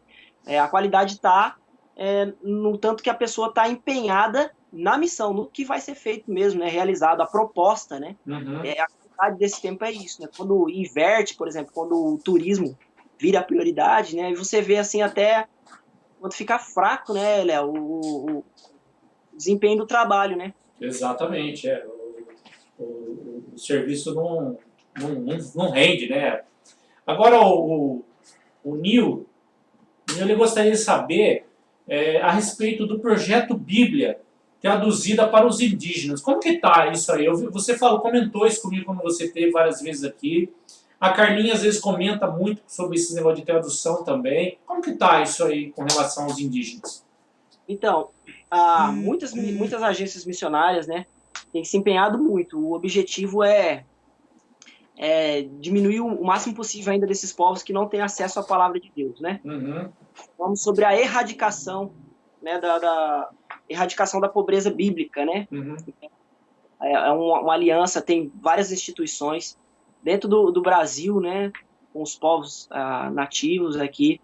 A qualidade está no tanto que a pessoa está empenhada na missão, no que vai ser feito mesmo, né? Realizado, a proposta, né? uhum, A qualidade desse tempo é isso, né? Quando inverte, por exemplo, quando o turismo vira prioridade, né? E você vê assim até quando fica fraco, né, Léo, o desempenho do trabalho, né? exatamente. O serviço não rende, né? Agora, o Nil, ele gostaria de saber a respeito do projeto Bíblia traduzida para os indígenas. Como que está isso aí? Você comentou isso comigo quando você esteve várias vezes aqui. A Carlinha às vezes comenta muito sobre esse negócio de tradução também. Como que está isso aí com relação aos indígenas? Então, muitas agências missionárias, né, têm se empenhado muito. O objetivo é diminuir o máximo possível ainda desses povos que não têm acesso à palavra de Deus, né? Uhum. Falamos sobre a erradicação, né, da erradicação da pobreza bíblica, né? Uhum. É uma aliança, tem várias instituições dentro do Brasil, né, com os povos nativos aqui.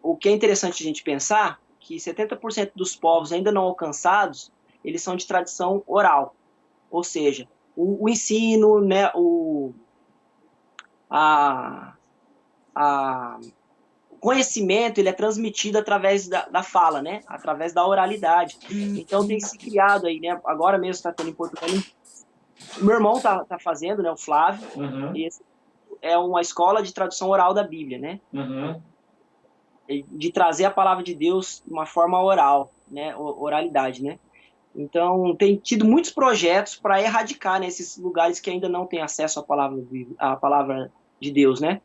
O que é interessante a gente pensar, que 70% dos povos ainda não alcançados, eles são de tradição oral, ou seja, o ensino, né, o conhecimento, ele é transmitido através da fala, né, através da oralidade. Então tem se criado aí, né, agora mesmo está tendo em Portugal, o meu irmão tá fazendo, né, o Flávio, Uhum. e esse é uma escola de tradução oral da Bíblia, né, Uhum. de trazer a palavra de Deus de uma forma oral, né, oralidade, né. Então, tem tido muitos projetos para erradicar, né, esses lugares que ainda não têm acesso à palavra de Deus, né?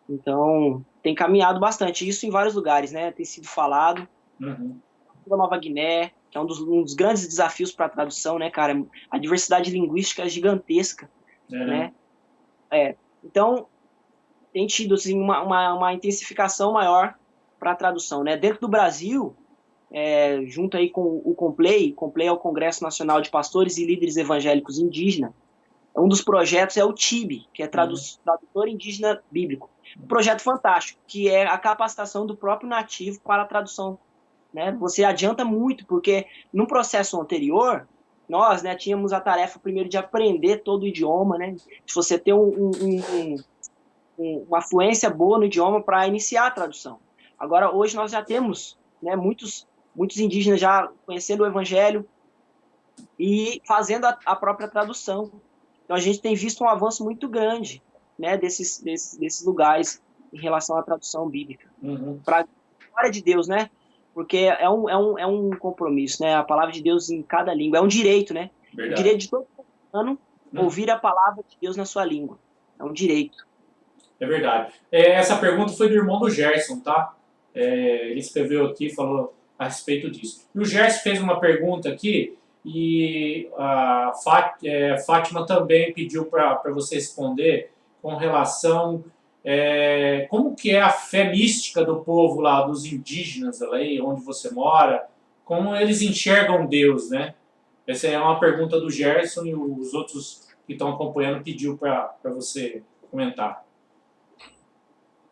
Então, tem caminhado bastante. Isso em vários lugares, né? Tem sido falado. Uhum. Da Nova Guiné, que é um dos grandes desafios para a tradução, né, cara? A diversidade linguística é gigantesca, né? Então, tem tido, assim, uma intensificação maior para a tradução, né? Dentro do Brasil, junto aí com o Complei é o Congresso Nacional de Pastores e Líderes Evangélicos Indígenas. Um dos projetos é o TIB, que é Tradutor Indígena Bíblico. Um projeto fantástico, que é a capacitação do próprio nativo para a tradução, né? Você adianta muito, porque no processo anterior, nós, né, tínhamos a tarefa primeiro de aprender todo o idioma, né? Se você ter uma fluência boa no idioma para iniciar a tradução. Agora, hoje nós já temos, né, muitos indígenas já conhecendo o Evangelho e fazendo a própria tradução. Então a gente tem visto um avanço muito grande, né, desses lugares em relação à tradução bíblica. Uhum. Para a glória de Deus, né? Porque é um compromisso, né? A palavra de Deus em cada língua. É um direito, né? Verdade. O direito de todo humano ouvir a palavra de Deus na sua língua. É um direito. É verdade. Essa pergunta foi do irmão do Gerson, tá? Ele escreveu aqui e falou a respeito disso. E o Gerson fez uma pergunta aqui e a Fátima também pediu para você responder com relação como que é a fé mística do povo lá, dos indígenas aí, onde você mora, como eles enxergam Deus, né? Essa é uma pergunta do Gerson e os outros que estão acompanhando pediu para você comentar.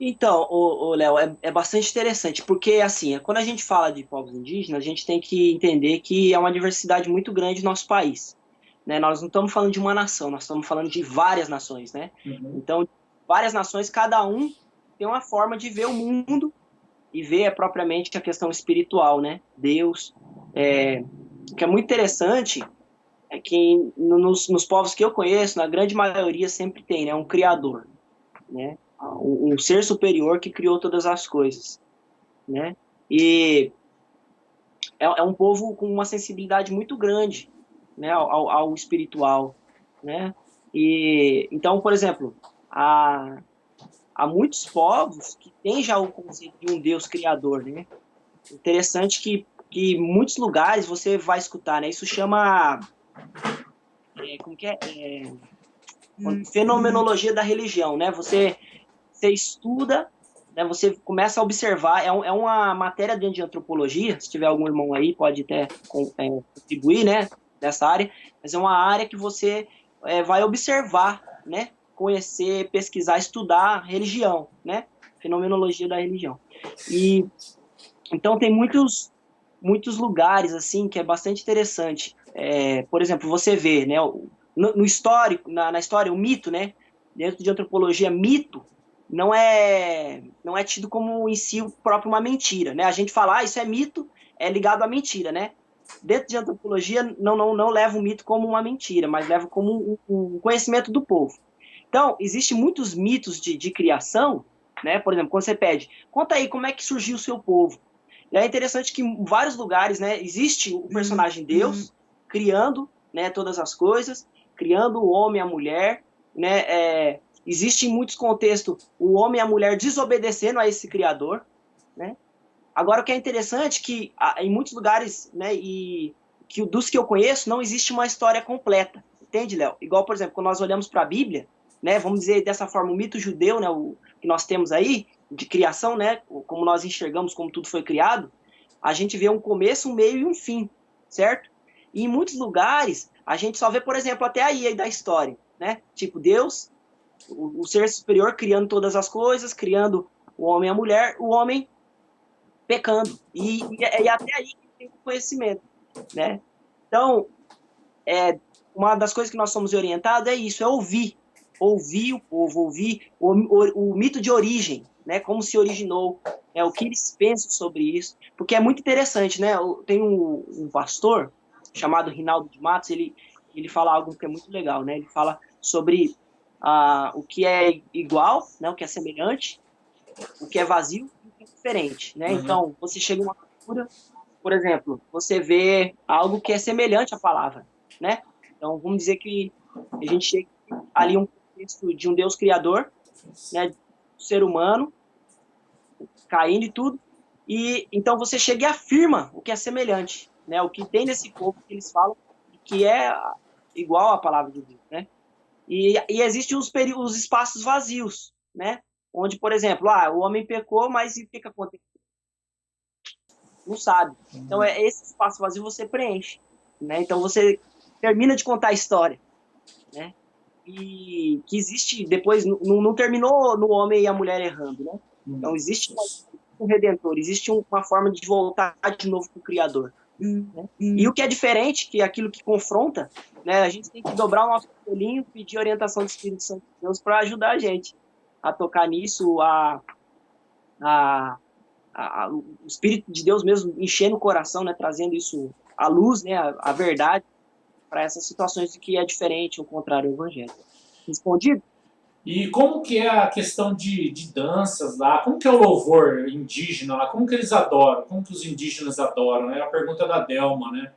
Então, Léo, é bastante interessante, porque, assim, quando a gente fala de povos indígenas, a gente tem que entender que é uma diversidade muito grande no nosso país, né? Nós não estamos falando de uma nação, nós estamos falando de várias nações, né? Uhum. Então, várias nações, cada um tem uma forma de ver o mundo e ver propriamente a questão espiritual, né? Deus. O que é muito interessante é que nos povos que eu conheço, na grande maioria sempre tem, né, um criador, né? Um ser superior que criou todas as coisas, né? E é um povo com uma sensibilidade muito grande, né, ao espiritual, né? E então, por exemplo, há muitos povos que têm já o conceito de um Deus criador, né? Interessante que em muitos lugares você vai escutar, né? Isso chama como que é? Fenomenologia da religião, né? Você estuda, né, você começa a observar, é uma matéria dentro de antropologia, se tiver algum irmão aí, pode até contribuir, né, nessa área, mas é uma área que você vai observar, né, conhecer, pesquisar, estudar religião, né, fenomenologia da religião. E então tem muitos lugares, assim, que é bastante interessante. Por exemplo, você vê, né, no histórico, na história, o mito, né, dentro de antropologia, mito não é tido como em si próprio uma mentira, né? A gente fala, isso é mito, é ligado à mentira, né? Dentro de antropologia não leva o mito como uma mentira, mas leva como um conhecimento do povo. Então, existem muitos mitos de criação, né? Por exemplo, quando você pede, conta aí como é que surgiu o seu povo. E é interessante que em vários lugares, né, existe o personagem Deus criando, né, todas as coisas, criando o homem e a mulher, né? Existe em muitos contextos o homem e a mulher desobedecendo a esse criador, né? Agora, o que é interessante é que em muitos lugares, né, dos que eu conheço, não existe uma história completa. entende, Léo? Igual, por exemplo, quando nós olhamos para a Bíblia, né, vamos dizer dessa forma, o mito judeu, né, o que nós temos aí, de criação, né, como nós enxergamos como tudo foi criado, a gente vê um começo, um meio e um fim, certo? E em muitos lugares, a gente só vê, por exemplo, até aí da história, né? Tipo, Deus, o ser superior criando todas as coisas, criando o homem e a mulher, o homem pecando. E até aí tem conhecimento, né? Então, uma das coisas que nós somos orientados é isso, é ouvir. Ouvir o povo, ouvir o mito de origem, né? Como se originou, o que eles pensam sobre isso. Porque é muito interessante, né? Tem um pastor chamado Rinaldo de Matos, ele fala algo que é muito legal, né? Ele fala sobre o que é igual, né? O que é semelhante, o que é vazio e o que é diferente, né? Então, você chega em uma cultura, por exemplo, você vê algo que é semelhante à palavra, né? Então, vamos dizer que a gente chega ali um contexto de um Deus criador, né? Do ser humano, caindo e tudo, e então você chega e afirma o que é semelhante, né? O que tem nesse povo que eles falam que é igual à palavra de Deus, né? E existem os espaços vazios, né? Onde, por exemplo, o homem pecou, mas e o que aconteceu? Não sabe. Então, esse espaço vazio você preenche, né? Então, você termina de contar a história, né? E que existe, depois, não terminou no homem e a mulher errando, né? Então, existe um redentor, existe uma forma de voltar de novo para o Criador. Né? E o que é diferente, que é aquilo que confronta, né? A gente tem que dobrar o nosso olhinho, pedir orientação do Espírito Santo de Deus para ajudar a gente a tocar nisso, o Espírito de Deus mesmo enchendo o coração, né? Trazendo isso à luz, né? A verdade para essas situações de que é diferente, ou contrário ao Evangelho. Respondido? E como que é a questão de danças lá? Como que é o louvor indígena lá? Como que eles adoram? Como que os indígenas adoram? É a pergunta da Delma, né?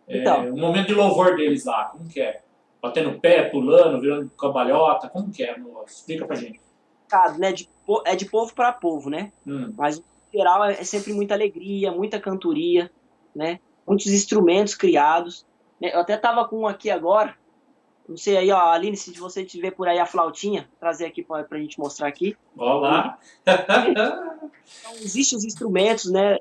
Então, O momento de louvor deles lá, como que é? Batendo pé, pulando, virando cambalhota, como que é? Explica pra gente. né, é de povo para povo, né? Mas, no geral, é sempre muita alegria, muita cantoria, né? Muitos instrumentos criados. Né? Eu até tava com um aqui agora, não sei aí, ó, Aline, se você tiver por aí a flautinha, trazer aqui pra gente mostrar aqui. Olá! Então, existem os instrumentos, né,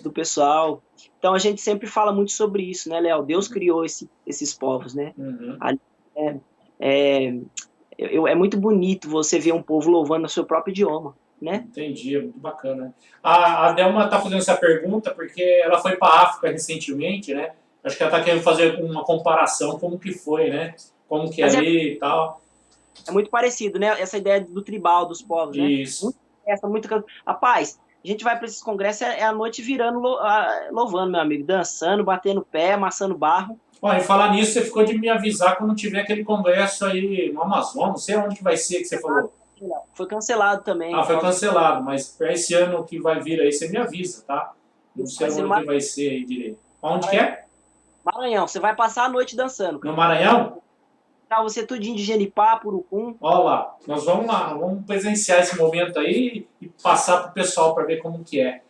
do pessoal. Então, a gente sempre fala muito sobre isso, né, Léo? Deus criou esses povos, né? É muito bonito você ver um povo louvando o seu próprio idioma, né? Entendi, é muito bacana. A Delma está fazendo essa pergunta porque ela foi para a África recentemente, né? Acho que ela está querendo fazer uma comparação como que foi, né? Como que é ali e tal. É muito parecido, né? Essa ideia do tribal dos povos, né? Isso. Rapaz, a gente vai para esses congressos, é a noite virando, louvando, meu amigo, dançando, batendo pé, amassando barro. Olha, e falar nisso, você ficou de me avisar quando tiver aquele congresso aí no Amazonas, não sei onde que vai ser que você falou. Foi cancelado também. Foi cancelado, mas para esse ano que vai vir aí, você me avisa, tá? Não sei onde que vai ser aí direito. Onde que é? Maranhão, você vai passar a noite dançando. No Maranhão? Tá, você tudinho de Genipá, Purucum. Olha lá, nós vamos lá, vamos presenciar esse momento aí e passar para o pessoal para ver como que é.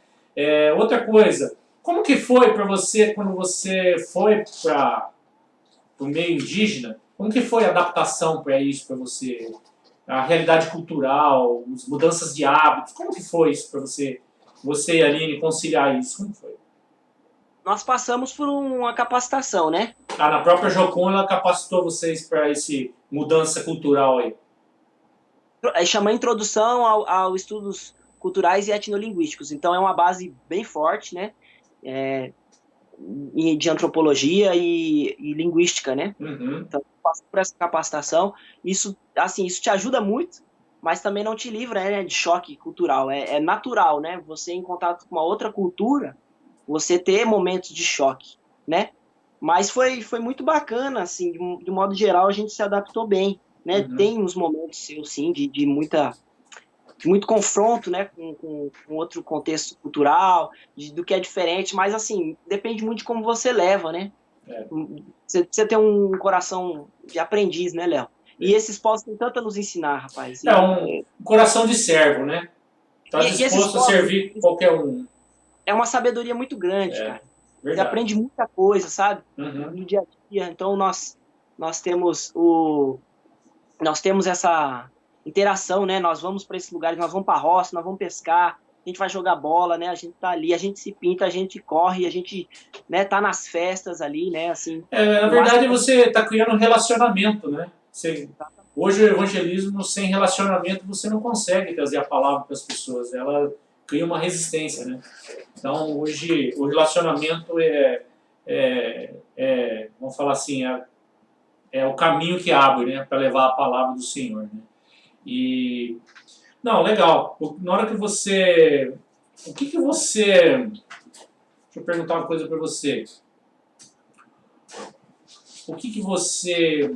Outra coisa, como que foi para você quando você foi para o meio indígena? Como que foi a adaptação para isso para você? A realidade cultural, as mudanças de hábitos, como que foi isso para você? Você e a Aline conciliar isso, como foi? Nós passamos por uma capacitação, né? Na própria Jocum ela capacitou vocês para essa mudança cultural aí. Chama Introdução aos Estudos Culturais e Etnolinguísticos. Então é uma base bem forte, né? De antropologia e linguística, né? Então, passa por essa capacitação. Isso te ajuda muito, mas também não te livra, né, de choque cultural. É natural, né? Você em contato com uma outra cultura, você ter momentos de choque, né? Mas foi muito bacana, assim, de modo geral a gente se adaptou bem, né? Tem uns momentos, sim, de muito confronto, né, com outro contexto cultural, do que é diferente, mas assim, depende muito de como você leva, né? Você tem um coração de aprendiz, né, Léo? E esses povos têm tanto a nos ensinar, rapaz. Um coração de servo, né? Está disposto a servir qualquer um. É uma sabedoria muito grande, cara. Verdade. Você aprende muita coisa, sabe? No dia a dia. Então, nós nós temos essa interação, né? Nós vamos para esses lugares, nós vamos para a roça, nós vamos pescar, a gente vai jogar bola, né? A gente tá ali, a gente se pinta, a gente corre, a gente, né, tá nas festas ali, né? Assim, Na eu acho verdade, que você está criando um relacionamento, né? Hoje, o evangelismo sem relacionamento, você não consegue trazer a palavra para as pessoas. Ela cria uma resistência, né? Então, hoje, o relacionamento vamos falar assim, é o caminho que abre, né? Para levar a palavra do Senhor, né? E, não, legal. Na hora que você... O que você... Deixa eu perguntar uma coisa para você. O que você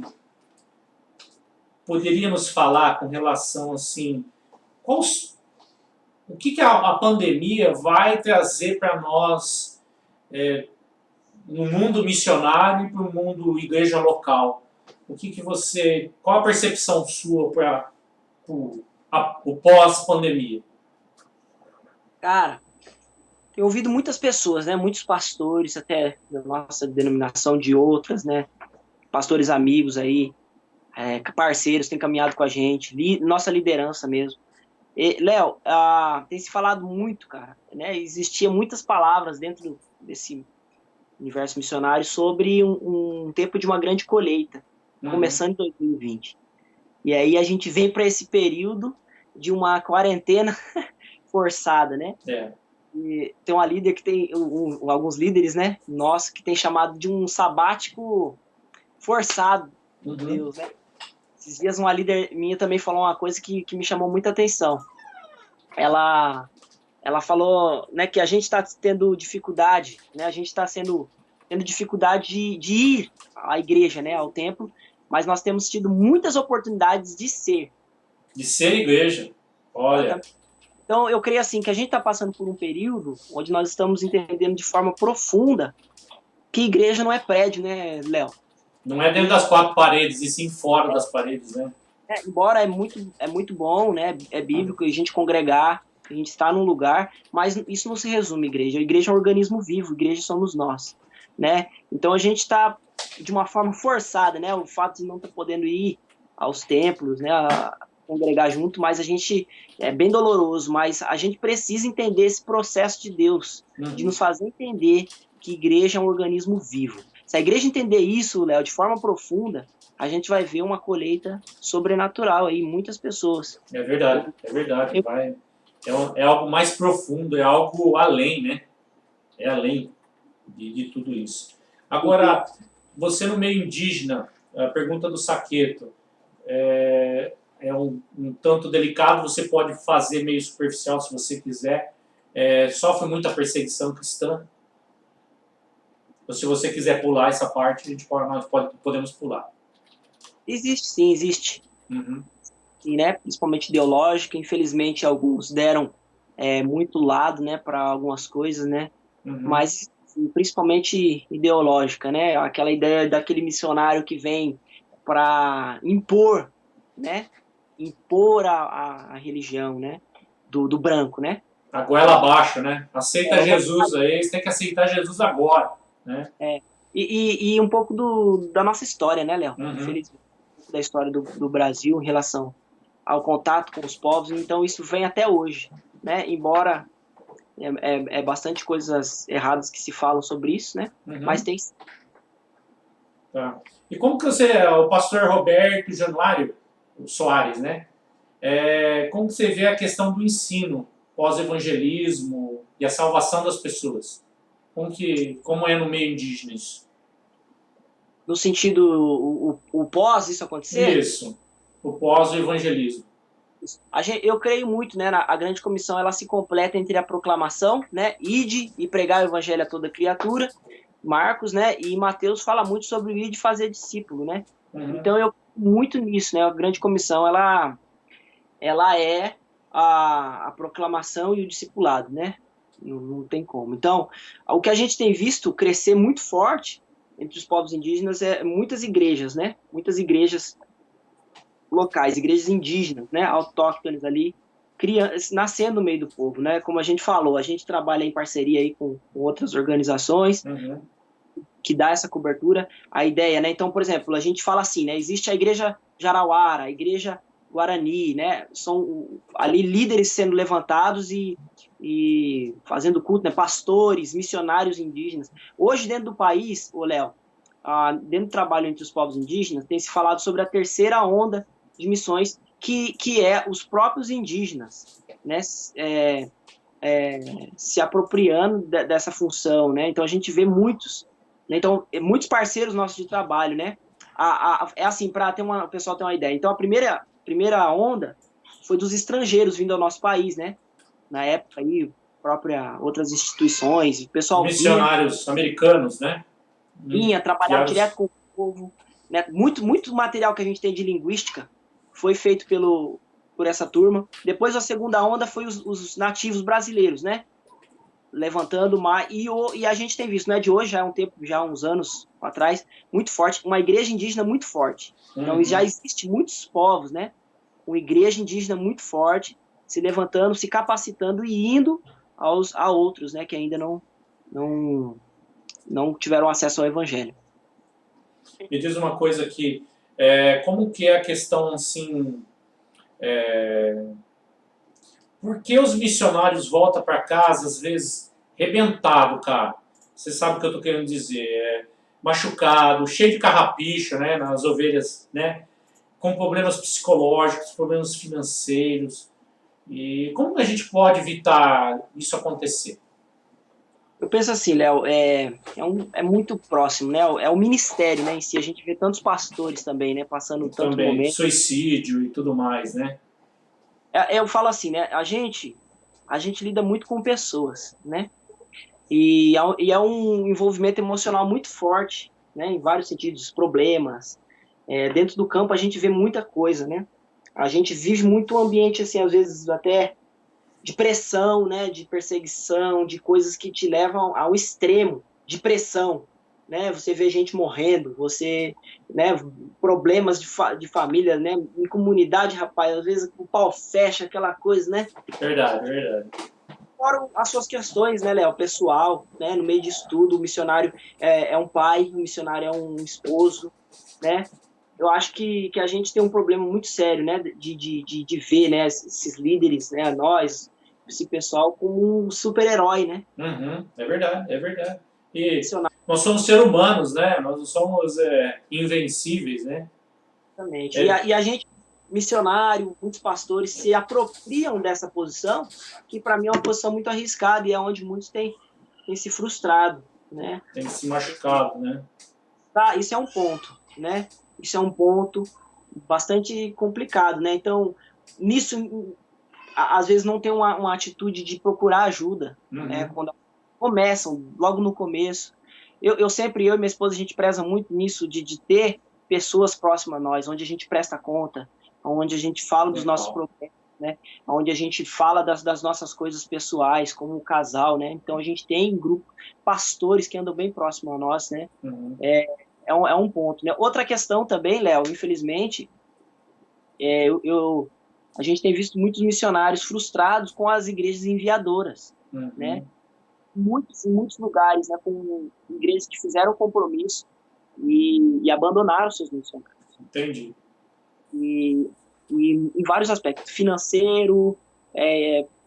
poderia nos falar com relação, assim, o que a pandemia vai trazer para nós no mundo missionário e para o mundo igreja local? Qual a percepção sua para o pós-pandemia? Cara, tenho ouvido muitas pessoas, né? Muitos pastores, até da nossa denominação, de outras, né? Pastores amigos aí, parceiros, têm caminhado com a gente, nossa liderança mesmo. Léo, tem se falado muito, cara, né? Existia muitas palavras dentro desse universo missionário sobre um tempo de uma grande colheita, começando em 2020. E aí a gente vem para esse período de uma quarentena forçada, né? E tem uma líder que tem, alguns líderes, né? Nossa, que tem chamado de um sabático forçado, por Deus, né? Esses dias uma líder minha também falou uma coisa que me chamou muita atenção. Ela falou, né, que a gente está tendo dificuldade, né? A gente está tendo dificuldade de ir à igreja, né? Ao templo, mas nós temos tido muitas oportunidades de ser. De ser igreja. Olha. Então, eu creio assim, que a gente está passando por um período onde nós estamos entendendo de forma profunda que igreja não é prédio, né, Léo? Não é dentro das quatro paredes, e sim fora das paredes, né? Embora é muito bom, né? É bíblico a gente congregar, a gente está num lugar, mas isso não se resume à igreja. A igreja é um organismo vivo, a igreja somos nós, né? Então a gente está de uma forma forçada, né? O fato de não estar podendo ir aos templos, né? Congregar junto, mas a gente é bem doloroso, mas a gente precisa entender esse processo de Deus, de nos fazer entender que igreja é um organismo vivo. Se a igreja entender isso, Léo, de forma profunda, a gente vai ver uma colheita sobrenatural aí, muitas pessoas. É verdade. É algo mais profundo, é algo além, né? É além de tudo isso. Agora, você no meio indígena, a pergunta do Saqueto, é um tanto delicado, você pode fazer meio superficial se você quiser. Sofre muita perseguição cristã? Ou se você quiser pular essa parte, nós podemos pular. Existe, sim, existe. E, né, principalmente ideológica, infelizmente alguns deram muito lado, né, para algumas coisas, né, mas principalmente ideológica, né, aquela ideia daquele missionário que vem para impor, né, a religião, né, do branco, né. A goela abaixo, né, aceita Jesus aí, você tem que aceitar Jesus agora, né. E um pouco da nossa história, né, Léo, infelizmente, da história do Brasil em relação ao contato com os povos, então isso vem até hoje, né? Embora bastante coisas erradas que se falam sobre isso, né? Mas tem... Tá. E como que o pastor Roberto Januário Soares, né? Como que você vê a questão do ensino pós-evangelismo e a salvação das pessoas? Como é no meio indígena isso? No sentido, o pós isso acontecer? Isso, o pós-evangelismo. Eu creio muito, né, a grande comissão, ela se completa entre a proclamação, né, ide e pregar o evangelho a toda criatura, Marcos, né, e Mateus fala muito sobre o ide e fazer discípulo, né. Então eu muito nisso, né, a grande comissão, ela é a proclamação e o discipulado, né, não tem como. Então, o que a gente tem visto crescer muito forte entre os povos indígenas muitas igrejas, né, muitas igrejas locais, igrejas indígenas, né, autóctones ali, nascendo no meio do povo, né, como a gente falou, a gente trabalha em parceria aí com outras organizações, que dá essa cobertura, a ideia, né? Então, por exemplo, a gente fala assim, né? Existe a igreja Jarauara, a igreja Guarani, né? São ali líderes sendo levantados e fazendo culto, né? Pastores, missionários indígenas. Hoje, dentro do país, ô Léo, dentro do trabalho entre os povos indígenas, tem se falado sobre a terceira onda de missões, que é os próprios indígenas, né? Se apropriando dessa função, né? Então a gente vê muitos, né? Então muitos parceiros nossos de trabalho, né? É assim, para o pessoal ter uma ideia. Então a primeira onda foi dos estrangeiros vindo ao nosso país, né? Na época aí, outras instituições, o pessoal missionários americanos, né? Vinha, trabalhava direto com o povo, né? Muito material que a gente tem de linguística foi feito por essa turma. Depois a segunda onda foi os nativos brasileiros, né? Levantando mais, e a gente tem visto, né, de hoje, já há uns anos atrás, muito forte, uma igreja indígena muito forte. Então já existe muitos povos, né, uma igreja indígena muito forte, se levantando, se capacitando e indo a outros, né, que ainda não tiveram acesso ao evangelho. Me diz uma coisa aqui, como que é a questão, assim, por que os missionários voltam para casa, às vezes, rebentado, cara? Você sabe o que eu estou querendo dizer. Machucado, cheio de carrapicho, né, nas ovelhas, né, com problemas psicológicos, problemas financeiros. E como a gente pode evitar isso acontecer? Eu penso assim, Léo, é muito próximo, né? É o ministério, né, em si. A gente vê tantos pastores também, né, passando tanto Também, momento. suicídio e tudo mais, né? Eu falo assim, né? A gente lida muito com pessoas, né? E é um envolvimento emocional muito forte, né? Em vários sentidos, problemas. Dentro do campo a gente vê muita coisa, né? A gente vive muito um ambiente, assim, às vezes até de pressão, né? De perseguição, de coisas que te levam ao extremo de pressão, né? Você vê gente morrendo, né? Problemas de família, né? Em comunidade, rapaz, às vezes o pau fecha, aquela coisa, né? Verdade. Fora as suas questões, né, Léo, pessoal, né? No meio disso tudo, o missionário é um pai, o missionário é um esposo, né? Eu acho que a gente tem um problema muito sério, né? De ver, né? Esses líderes, né? Nós, esse pessoal como um super-herói, né? É verdade. E nós somos seres humanos, né? Nós não somos invencíveis, né? Exatamente. E a gente, missionário, muitos pastores se apropriam dessa posição, que para mim é uma posição muito arriscada e é onde muitos têm se frustrado, né? Tem se machucado, né? Tá, isso é um ponto, né? Isso é um ponto bastante complicado, né? Então, nisso, às vezes não tem uma atitude de procurar ajuda, né? Quando começam, logo no começo. Eu e minha esposa, a gente preza muito nisso de ter pessoas próximas a nós, onde a gente presta conta, onde a gente fala dos nossos problemas, né? Onde a gente fala das nossas coisas pessoais, como o casal, né? Então a gente tem grupo, pastores que andam bem próximo a nós, né? É um ponto, né? Outra questão também, Léo, infelizmente, a gente tem visto muitos missionários frustrados com as igrejas enviadoras, né? Em muitos lugares, né? Com igrejas que fizeram compromisso e abandonaram seus missionários. Entendi. E em vários aspectos, financeiro,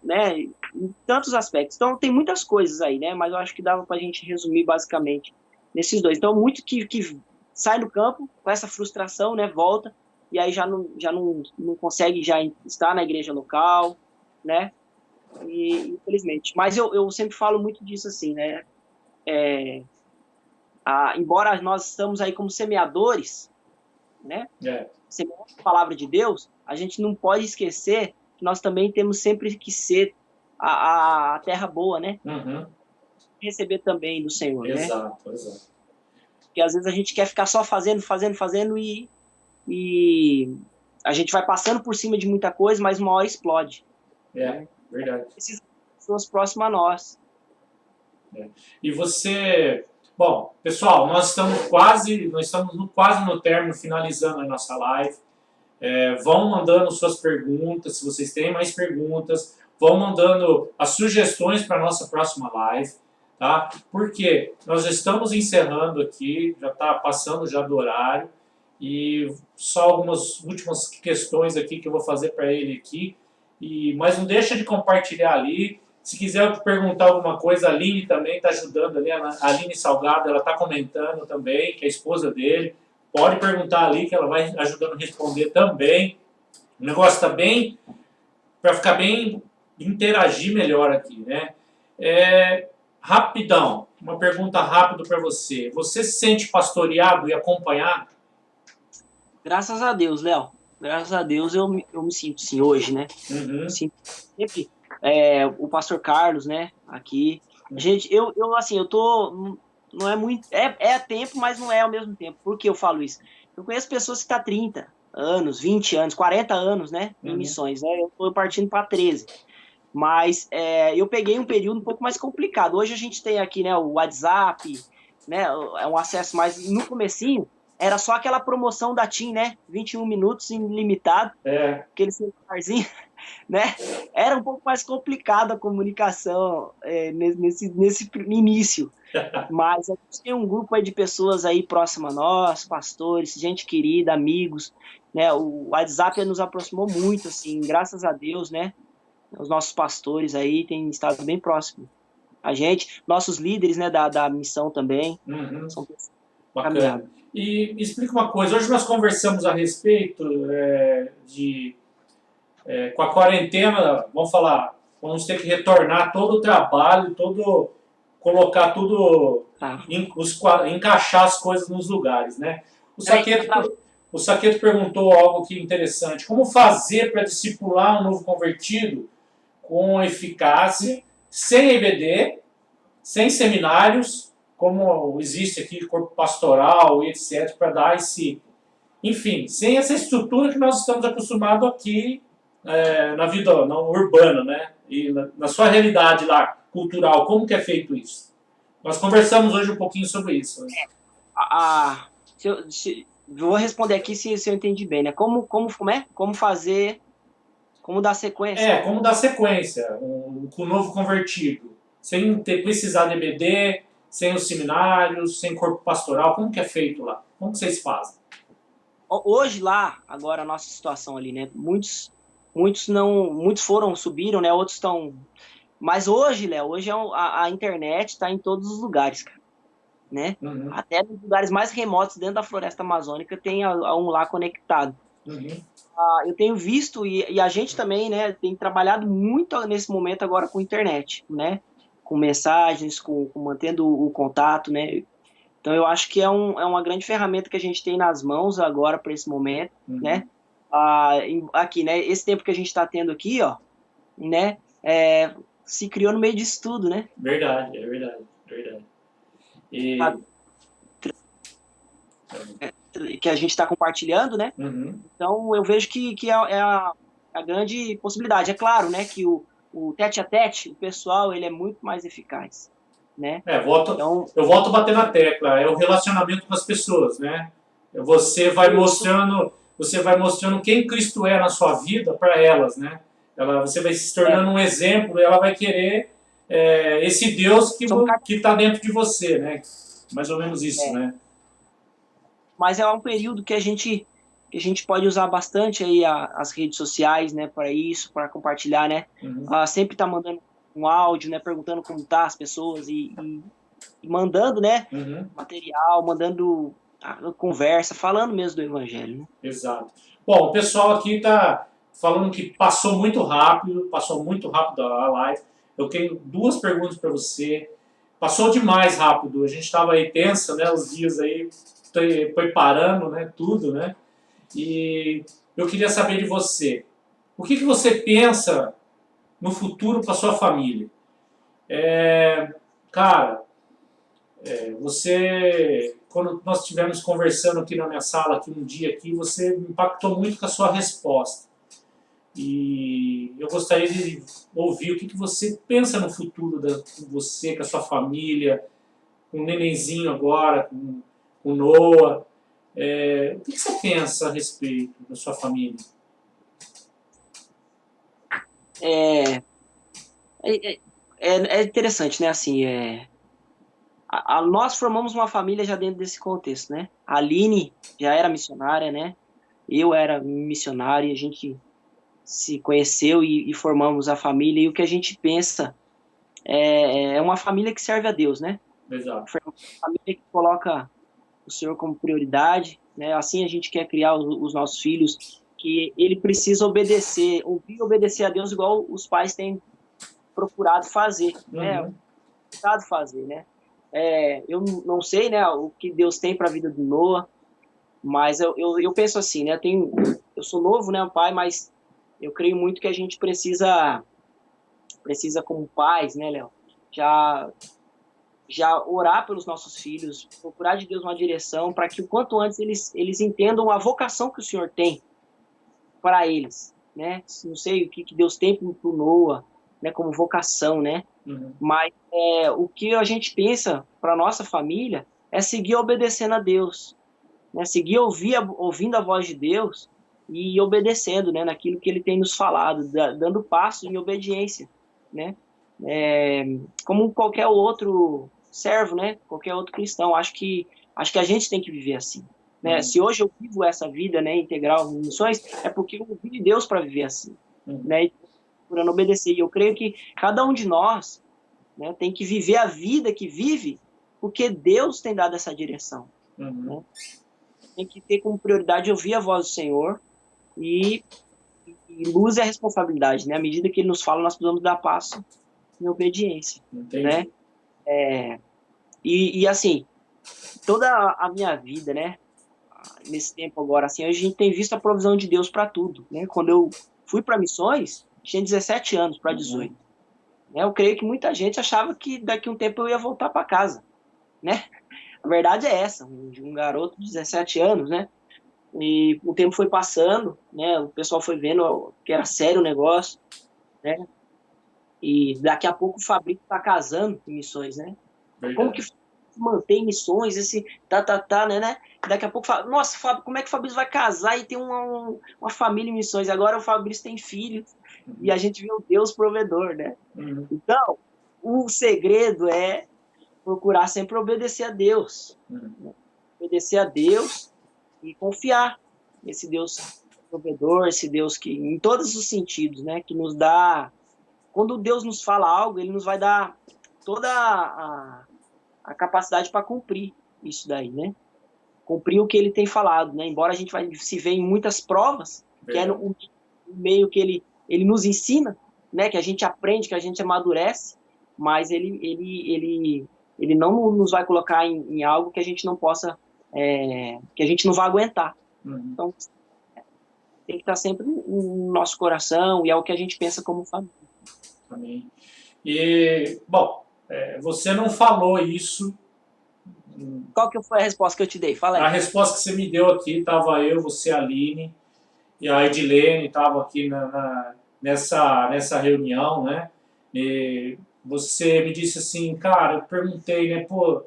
né? Em tantos aspectos. Então tem muitas coisas aí, né? Mas eu acho que dava para a gente resumir basicamente nesses dois. Então muito que sai do campo com essa frustração, né? Volta e aí já não consegue já estar na igreja local, né? E infelizmente. Mas eu sempre falo muito disso assim, né? Embora nós estamos aí como semeadores, né? Semeando a palavra de Deus, a gente não pode esquecer que nós também temos sempre que ser a terra boa, né? Receber também do Senhor, né? Exato. Porque às vezes a gente quer ficar só fazendo e a gente vai passando por cima de muita coisa, mas uma hora explode. Né? Verdade. Precisamos de pessoas próximas a nós. E você... Bom, pessoal, nós estamos quase no término, finalizando a nossa live. Vão mandando suas perguntas, se vocês têm mais perguntas. Vão mandando as sugestões para a nossa próxima live. tá? Porque nós estamos encerrando aqui, já está passando já do horário, e só algumas últimas questões aqui que eu vou fazer para ele aqui, mas não deixa de compartilhar ali. Se quiser perguntar alguma coisa, a Aline também está ajudando ali, a Aline Salgado, ela está comentando também, que é a esposa dele. Pode perguntar ali que ela vai ajudando a responder também. O negócio está bem, para ficar bem, interagir melhor aqui, né? Rapidão, uma pergunta rápida para você. Você se sente pastoreado e acompanhado? Graças a Deus, Léo. Graças a Deus eu me sinto sim hoje, né? Uhum. Sinto sempre o pastor Carlos, né? Aqui. Gente, assim, eu tô. Não é muito. É tempo, mas não é ao mesmo tempo. Por que eu falo isso? Eu conheço pessoas que estão há 30 anos, 20 anos, 40 anos, né? Em missões, né? Eu tô partindo para 13. Mas eu peguei um período um pouco mais complicado. Hoje a gente tem aqui, né, o WhatsApp, né? É um acesso mais. No comecinho, era só aquela promoção da TIM, né? 21 minutos ilimitado. Aquele celularzinho, né? Era um pouco mais complicada a comunicação nesse início. Mas a gente tem um grupo aí de pessoas aí próximo a nós, pastores, gente querida, amigos, né? O WhatsApp nos aproximou muito, assim, graças a Deus, né? Os nossos pastores aí têm estado bem próximos a gente, nossos líderes, né, da missão também. São pessoas bacana. E explica uma coisa, hoje nós conversamos a respeito com a quarentena, vamos ter que retornar todo o trabalho, colocar tudo, encaixar as coisas nos lugares, né? O Saqueto perguntou algo que é interessante, como fazer para discipular um novo convertido com eficácia, sem EBD, sem seminários, como existe aqui, corpo pastoral e etc., para dar enfim, sem essa estrutura que nós estamos acostumados aqui na vida urbana, né? E na sua realidade lá, cultural, como que é feito isso? Nós conversamos hoje um pouquinho sobre isso. Né? Vou responder aqui se eu entendi bem, né? Como fazer, como dar sequência? Como dar sequência com o novo convertido, sem precisar de EBD, sem os seminários, sem corpo pastoral, como que é feito lá? Como que vocês fazem? Hoje lá, agora a nossa situação ali, né? Muitos subiram, né? Outros estão... Mas hoje, Léo, a internet está em todos os lugares, cara, né? Até nos lugares mais remotos dentro da floresta amazônica tem um lá conectado. Eu tenho visto, e a gente também, né, tem trabalhado muito nesse momento agora com internet, né? Com mensagens, com mantendo o contato, né? Então eu acho que é uma grande ferramenta que a gente tem nas mãos agora para esse momento, né? Aqui, né? Esse tempo que a gente está tendo aqui, ó, né? Se criou no meio disso tudo, né? Verdade. Que a gente está compartilhando, né? Então eu vejo que é a grande possibilidade. É claro, né, que o tete-a-tete, o pessoal, ele é muito mais eficaz, né? Eu volto a bater na tecla, é o relacionamento com as pessoas, né? Você vai mostrando quem Cristo é na sua vida para elas, né? Você vai se tornando um exemplo e ela vai querer esse Deus que está dentro de você, né? Mais ou menos isso, né? Mas é um período que a gente pode usar bastante aí as redes sociais, né, para isso, para compartilhar, né? Sempre tá mandando um áudio, né, perguntando como tá as pessoas e mandando, né, material, mandando conversa, falando mesmo do evangelho, né? Exato. Bom, o pessoal aqui tá falando que passou muito rápido a live. Eu tenho 2 perguntas para você. Passou demais rápido, a gente estava aí tensa, né, os dias aí, preparando, né, tudo, né? E eu queria saber de você, o que você pensa no futuro para sua família? Você, quando nós estivemos conversando aqui na minha sala, aqui um dia aqui, você me impactou muito com a sua resposta. E eu gostaria de ouvir o que você pensa no futuro com você, com a sua família, com o nenenzinho agora, com o Noah. O que você pensa a respeito da sua família? É interessante, né? Assim, Nós formamos uma família já dentro desse contexto, né? A Aline já era missionária, né? Eu era missionário, e a gente se conheceu e formamos a família, e o que a gente pensa é uma família que serve a Deus, né? Exato. Uma família que coloca o Senhor como prioridade, né? Assim a gente quer criar os nossos filhos, que ele precisa obedecer, ouvir e obedecer a Deus igual os pais têm procurado fazer, né? Uhum. Procurado fazer, né? Eu não sei, né, o que Deus tem para a vida do Noah, mas eu penso assim, né? Eu sou novo, né, pai, mas eu creio muito que a gente precisa como pais, né, Léo, já orar pelos nossos filhos, procurar de Deus uma direção para que o quanto antes eles entendam a vocação que o Senhor tem para eles, né? Não sei o que Deus tem para o Noah, né, como vocação, né? Uhum. Mas o que a gente pensa para nossa família é seguir obedecendo a Deus, né? Seguir ouvindo a voz de Deus e obedecendo, né, naquilo que Ele tem nos falado, dando passo em obediência, né? Como qualquer outro servo, né? Qualquer outro cristão. Acho que a gente tem que viver assim, né? Uhum. Se hoje eu vivo essa vida, né, integral em missões, é porque eu ouvi de Deus para viver assim, Uhum. né? E procurando obedecer. E eu creio que cada um de nós, né, tem que viver a vida que vive, porque Deus tem dado essa direção. Uhum. Né? Tem que ter como prioridade ouvir a voz do Senhor e luz é a responsabilidade, né? À medida que Ele nos fala, nós precisamos dar passo em obediência, Entendi. né? E assim, toda a minha vida, né? Nesse tempo agora, assim, a gente tem visto a provisão de Deus para tudo, né? Quando eu fui para missões, tinha 17 anos para 18. Né? Eu creio que muita gente achava que daqui a um tempo eu ia voltar para casa, né? A verdade é essa, um garoto de 17 anos, né? E o tempo foi passando, né? O pessoal foi vendo que era sério o negócio, né? E daqui a pouco o Fabrício está casando em missões, né? Verdade. Como que mantém missões, esse né? Daqui a pouco fala, nossa, Fábio, como é que o Fabrício vai casar e ter uma família em missões? Agora o Fabrício tem filhos e a gente vê o Deus provedor, né? Uhum. Então, o segredo é procurar sempre obedecer a Deus. Uhum. Né? Obedecer a Deus e confiar nesse Deus provedor, esse Deus que, em todos os sentidos, né? Que nos dá... Quando Deus nos fala algo, Ele nos vai dar toda a capacidade para cumprir isso daí, né? Cumprir o que Ele tem falado, né? Embora a gente vai se ver em muitas provas, que é no meio que Ele nos ensina, né? Que a gente aprende, que a gente amadurece, mas Ele não nos vai colocar em algo que a gente não possa, que a gente não vai aguentar. Uhum. Então, tem que estar sempre no nosso coração e é o que a gente pensa como família. Amém. E, bom, você não falou isso. Qual que foi a resposta que eu te dei? Fala aí. A resposta que você me deu aqui, estava eu, você, a Aline, e a Edilene estava aqui nessa reunião, né? E você me disse assim, cara, eu perguntei, né, pô,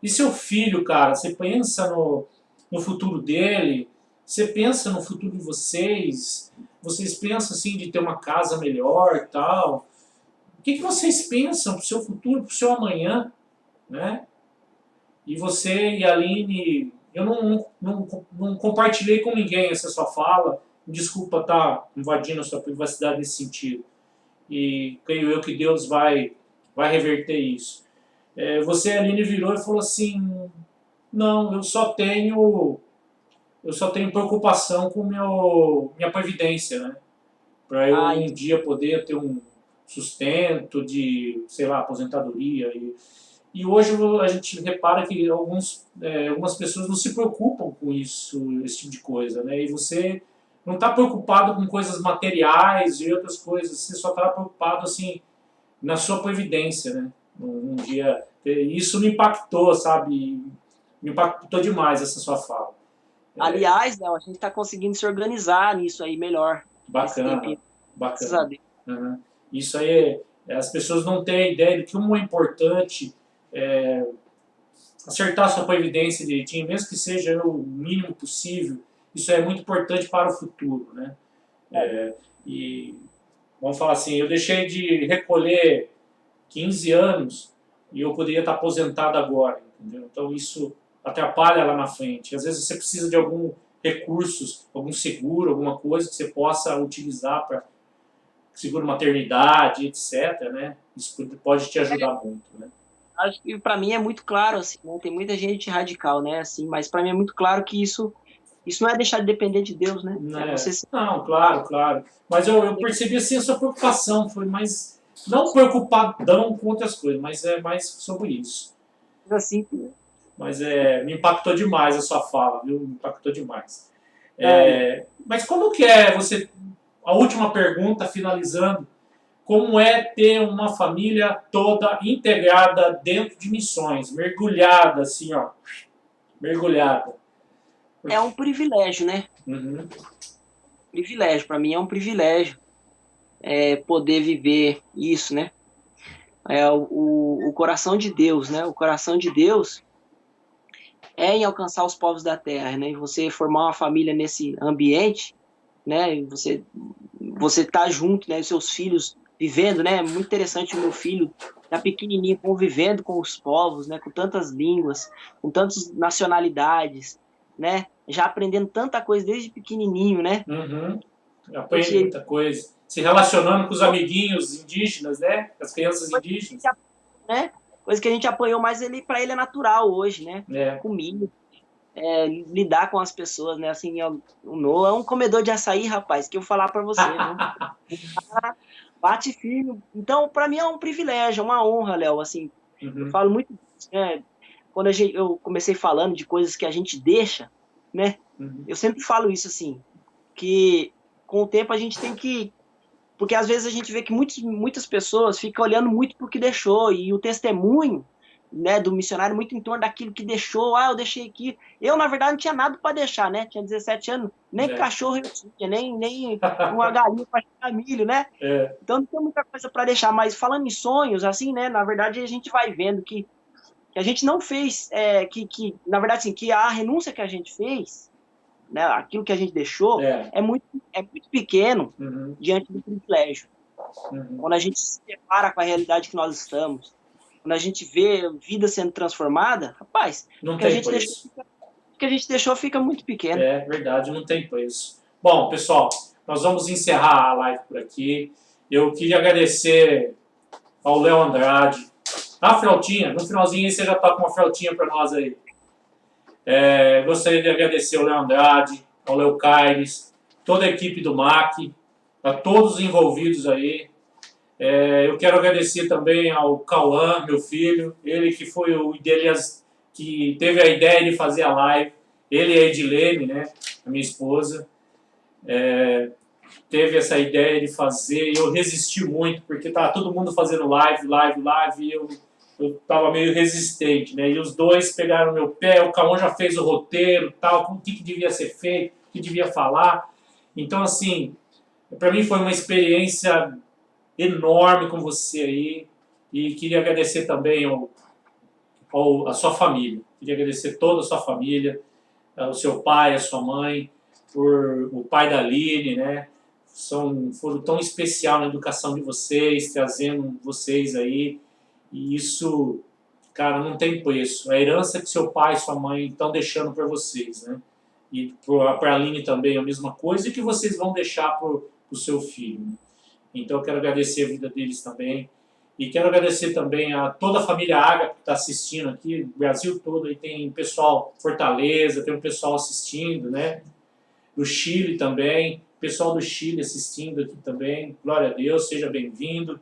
e seu filho, cara, você pensa no futuro dele? Você pensa no futuro de vocês? Vocês pensam, assim, de ter uma casa melhor e tal? O que vocês pensam para o seu futuro, para o seu amanhã, né? E você e a Aline, eu não compartilhei com ninguém essa sua fala, desculpa estar invadindo a sua privacidade nesse sentido. E creio eu que Deus vai reverter isso. Você, a Aline, virou e falou assim, não, eu só tenho preocupação com minha previdência, né? Para eu um dia poder ter um sustento de, sei lá, aposentadoria. E hoje a gente repara que algumas pessoas não se preocupam com isso, esse tipo de coisa, né? E você não está preocupado com coisas materiais e outras coisas, você só está preocupado, assim, na sua previdência, né? Um dia... Isso me impactou, sabe? Me impactou demais essa sua fala. Aliás, Léo, a gente está conseguindo se organizar nisso aí melhor. Bacana, bacana. Uhum. Isso aí, as pessoas não têm ideia de como é importante acertar a sua previdência direitinho, mesmo que seja o mínimo possível. Isso é muito importante para o futuro, né? E vamos falar assim, eu deixei de recolher 15 anos e eu poderia estar aposentado agora, entendeu? Então isso atrapalha lá na frente. Às vezes você precisa de algum recursos, algum seguro, alguma coisa que você possa utilizar para seguro maternidade, etc, né? Isso pode te ajudar muito, né? Acho que para mim é muito claro, assim, né? Tem muita gente radical, né? Assim, mas para mim é muito claro que isso não é deixar de depender de Deus, né? É Né? você Não, claro, claro. Mas eu percebi assim a sua preocupação, foi mais não preocupadão com outras coisas, mas é mais sobre isso. assim, Mas me impactou demais a sua fala, viu? Me impactou demais. é, Mas como que é você... A última pergunta, finalizando. Como é ter uma família toda integrada dentro de missões, mergulhada, assim, ó. Mergulhada. é um privilégio, né? Uhum. Privilégio, para mim é um privilégio poder viver isso, né? O coração de Deus, né? O coração de Deus é em alcançar os povos da terra, né? E você formar uma família nesse ambiente, né? E você tá junto, né? Os seus filhos vivendo, né? É muito interessante o meu filho tá pequenininho convivendo com os povos, né? Com tantas línguas, com tantas nacionalidades, né? Já aprendendo tanta coisa desde pequenininho, né? Uhum. Aprende Porque muita coisa. Se relacionando com os amiguinhos indígenas, né? As crianças indígenas. né? Coisa que a gente apanhou, mas para ele é natural hoje, né? É. Comida, lidar com as pessoas, né? Assim, o Noah é um comedor de açaí, rapaz, que eu falar para você, viu? Bate firme. Então, para mim é um privilégio, é uma honra, Léo. Assim, eu Uhum. falo muito, né? Quando eu comecei falando de coisas que a gente deixa, né? Uhum. Eu sempre falo isso assim, que com o tempo a gente tem que, porque às vezes a gente vê que muitas pessoas ficam olhando muito pro que deixou e o testemunho, né, do missionário muito em torno daquilo que deixou. Eu deixei aqui. Eu, na verdade, não tinha nada para deixar, né? Tinha 17 anos, nem É. cachorro eu tinha, nem uma galinha para chegar milho, né? É. Então não tem muita coisa para deixar. Mas falando em sonhos, assim, né? Na verdade, a gente vai vendo que a gente não fez, na verdade, assim, que a renúncia que a gente fez, né, aquilo que a gente deixou, É. é muito pequeno Uhum. diante do privilégio. Uhum. Quando a gente se depara com a realidade que nós estamos, quando a gente vê vida sendo transformada, rapaz, Não o que a tem gente deixou, preço. o que a gente deixou fica muito pequeno. É verdade, não tem preço. Bom, pessoal, nós vamos encerrar a live por aqui. Eu queria agradecer ao Léo Andrade. A flautinha, no finalzinho aí você já toca uma flautinha para nós aí. Gostaria de agradecer ao Léo Andrade, ao Léo Caires, toda a equipe do MAC, a todos os envolvidos aí. Eu quero agradecer também ao Cauã, meu filho, ele que foi o que teve a ideia de fazer a live, ele e a Edilene, né, a minha esposa, teve essa ideia de fazer, e eu resisti muito, porque estava todo mundo fazendo live, e eu estava meio resistente, né, e os dois pegaram meu pé, o Cauã já fez o roteiro, tal, o que devia ser feito, o que devia falar, então assim, para mim foi uma experiência enorme com você aí, e queria agradecer também a sua família, queria agradecer toda a sua família, o seu pai, a sua mãe, por o pai da Aline, né? Foram tão especial na educação de vocês, trazendo vocês aí, e isso, cara, não tem preço. A herança que seu pai e sua mãe estão deixando para vocês, né? E para a Aline também a mesma coisa, e que vocês vão deixar para o seu filho. Né? Então eu quero agradecer a vida deles também. E quero agradecer também a toda a família Ágape que está assistindo aqui, o Brasil todo, aí tem pessoal Fortaleza, tem um pessoal assistindo, né? Do Chile também, pessoal do Chile assistindo aqui também, glória a Deus, seja bem-vindo.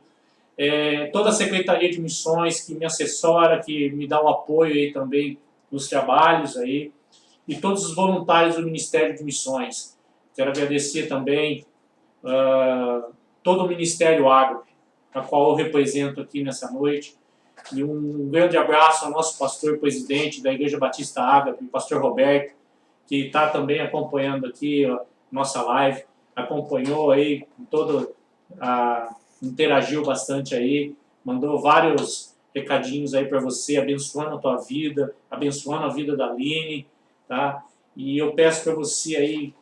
Toda a Secretaria de Missões que me assessora, que me dá o apoio aí também nos trabalhos aí, e todos os voluntários do Ministério de Missões. Quero agradecer também todo o Ministério Ágape, a qual eu represento aqui nessa noite. E um grande abraço ao nosso pastor presidente da Igreja Batista Ágape, o pastor Roberto, que está também acompanhando aqui a nossa live, acompanhou aí, interagiu bastante aí, mandou vários recadinhos aí para você, abençoando a tua vida, abençoando a vida da Aline, tá? E eu peço para você aí,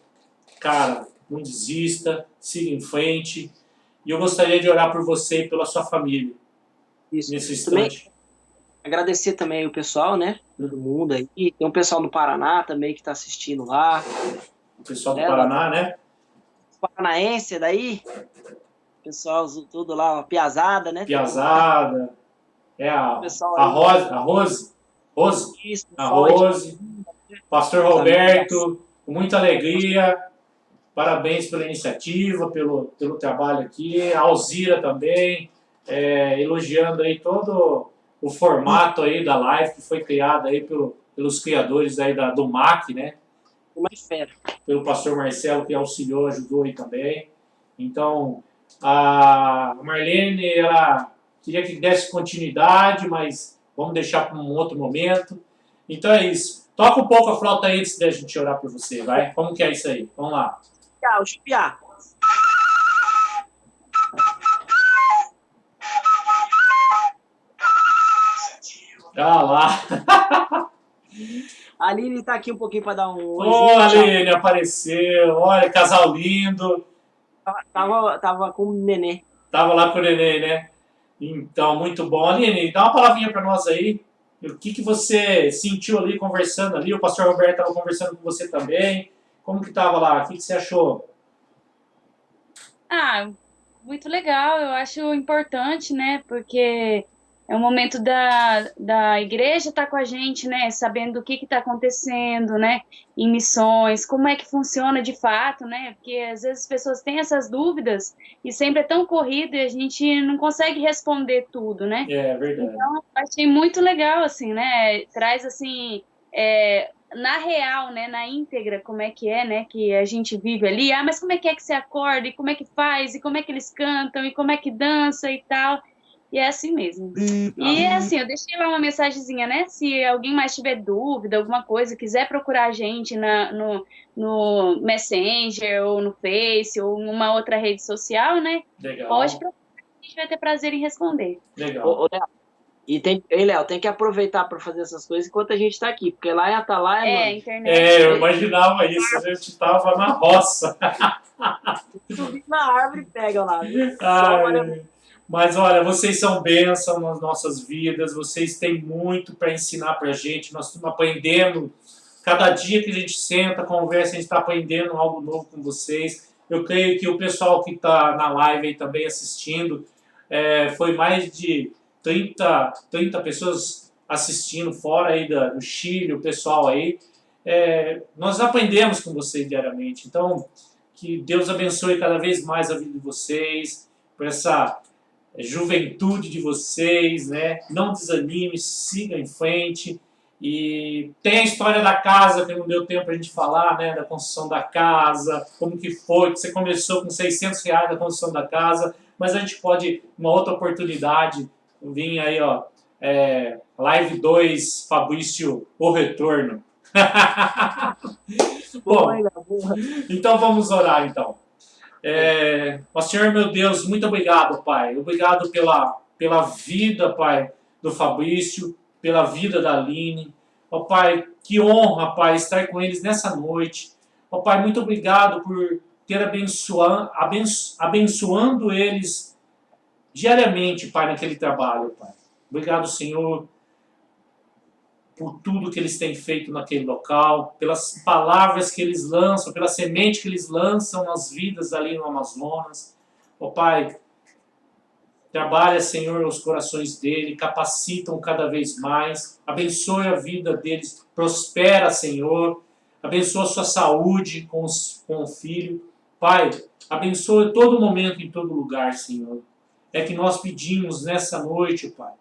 cara, não desista, siga em frente. E eu gostaria de orar por você e pela sua família, Isso. nesse Também, instante. Agradecer também o pessoal, né? Todo mundo aí. Tem um pessoal do Paraná também que está assistindo lá. O pessoal do Né? Paraná, né? Paranaense daí. Pessoal tudo lá, piazada, né? Piazada. É Pessoal a aí. Rose, a Rose, Rose, Isso, a pessoal aí Rose, Pastor Roberto, com muita alegria. Parabéns pela iniciativa, pelo trabalho aqui. A Alzira também, elogiando aí todo o formato aí da live que foi criado aí pelos criadores aí do MAC, né? mais fera. Pelo pastor Marcelo, que auxiliou, ajudou aí também. Então, a Marlene, ela queria que desse continuidade, mas vamos deixar para um outro momento. Então é isso. Toca um pouco a flauta aí antes da gente orar por você, vai? Como que é isso aí? Vamos lá. Tchau, chupiá. Ah lá. A Aline tá aqui um pouquinho para dar um Ô, Aline, apareceu. Olha, casal lindo. Tava com o nenê. Tava lá com o neném, né? Então, muito bom. Aline, dá uma palavrinha para nós aí. O que você sentiu ali conversando ali? O pastor Roberto estava conversando com você também. Como que estava lá? O que você achou? Ah, muito legal, eu acho importante, né? Porque é um momento da igreja estar com a gente, né? Sabendo o que está acontecendo, né? Em missões, como é que funciona de fato, né? Porque às vezes as pessoas têm essas dúvidas e sempre é tão corrido e a gente não consegue responder tudo, né? É verdade. Então, eu achei muito legal, assim, né? Traz, assim, na real, né? Na íntegra, como é que é, né? Que a gente vive ali. Ah, mas como é que você acorda? E como é que faz? E como é que eles cantam? E como é que dança e tal? E é assim mesmo. E, assim, eu deixei lá uma mensagenzinha, né? Se alguém mais tiver dúvida, alguma coisa, quiser procurar a gente no Messenger, ou no Face, ou em uma outra rede social, né? Legal. Pode procurar, a gente vai ter prazer em responder. Legal. Ô, Léo, Léo, tem que aproveitar para fazer essas coisas enquanto a gente tá aqui, porque lá em Atalaia, mano, Internet. Eu imaginava isso. A gente estava na roça. subir na árvore e pega lá, viu? Só Ai, mas olha, vocês são bênção nas nossas vidas, vocês têm muito para ensinar para a gente, nós estamos aprendendo, cada dia que a gente senta, conversa, a gente está aprendendo algo novo com vocês. Eu creio que o pessoal que está na live aí também assistindo, foi mais de 30 pessoas assistindo, fora aí do Chile, o pessoal aí. Nós aprendemos com vocês diariamente, então que Deus abençoe cada vez mais a vida de vocês, por essa juventude de vocês, né? Não desanime, siga em frente. E tem a história da casa, que não deu tempo para a gente falar, né? Da construção da casa, como que foi, que você começou com R$ 600 da construção da casa, mas a gente pode, uma outra oportunidade, vir aí, ó, Live 2, Fabrício, o retorno. Bom, então vamos orar, então. Ó Senhor, meu Deus, muito obrigado, Pai. Obrigado pela vida, Pai, do Fabrício, pela vida da Aline. Ó Pai, que honra, Pai, estar com eles nessa noite. Ó Pai, muito obrigado por ter abençoando eles diariamente, Pai, naquele trabalho, Pai. Obrigado, Senhor, por tudo que eles têm feito naquele local, pelas palavras que eles lançam, pela semente que eles lançam nas vidas ali no Amazonas. Ó Pai, trabalha, Senhor, os corações dele, capacitam cada vez mais, abençoe a vida deles, prospera, Senhor, abençoa a sua saúde com o filho. Pai, abençoe todo momento, em todo lugar, Senhor. É que nós pedimos nessa noite, Pai.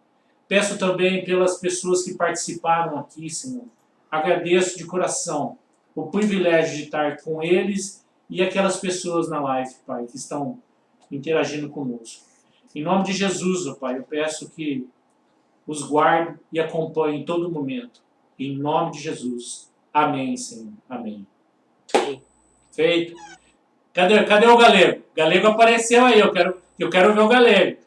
Peço também pelas pessoas que participaram aqui, Senhor. Agradeço de coração o privilégio de estar com eles e aquelas pessoas na live, Pai, que estão interagindo conosco. Em nome de Jesus, ó Pai, eu peço que os guarde e acompanhe em todo momento. Em nome de Jesus. Amém, Senhor. Amém. Feito. Cadê o Galego? O Galego apareceu aí, eu quero ver o Galego.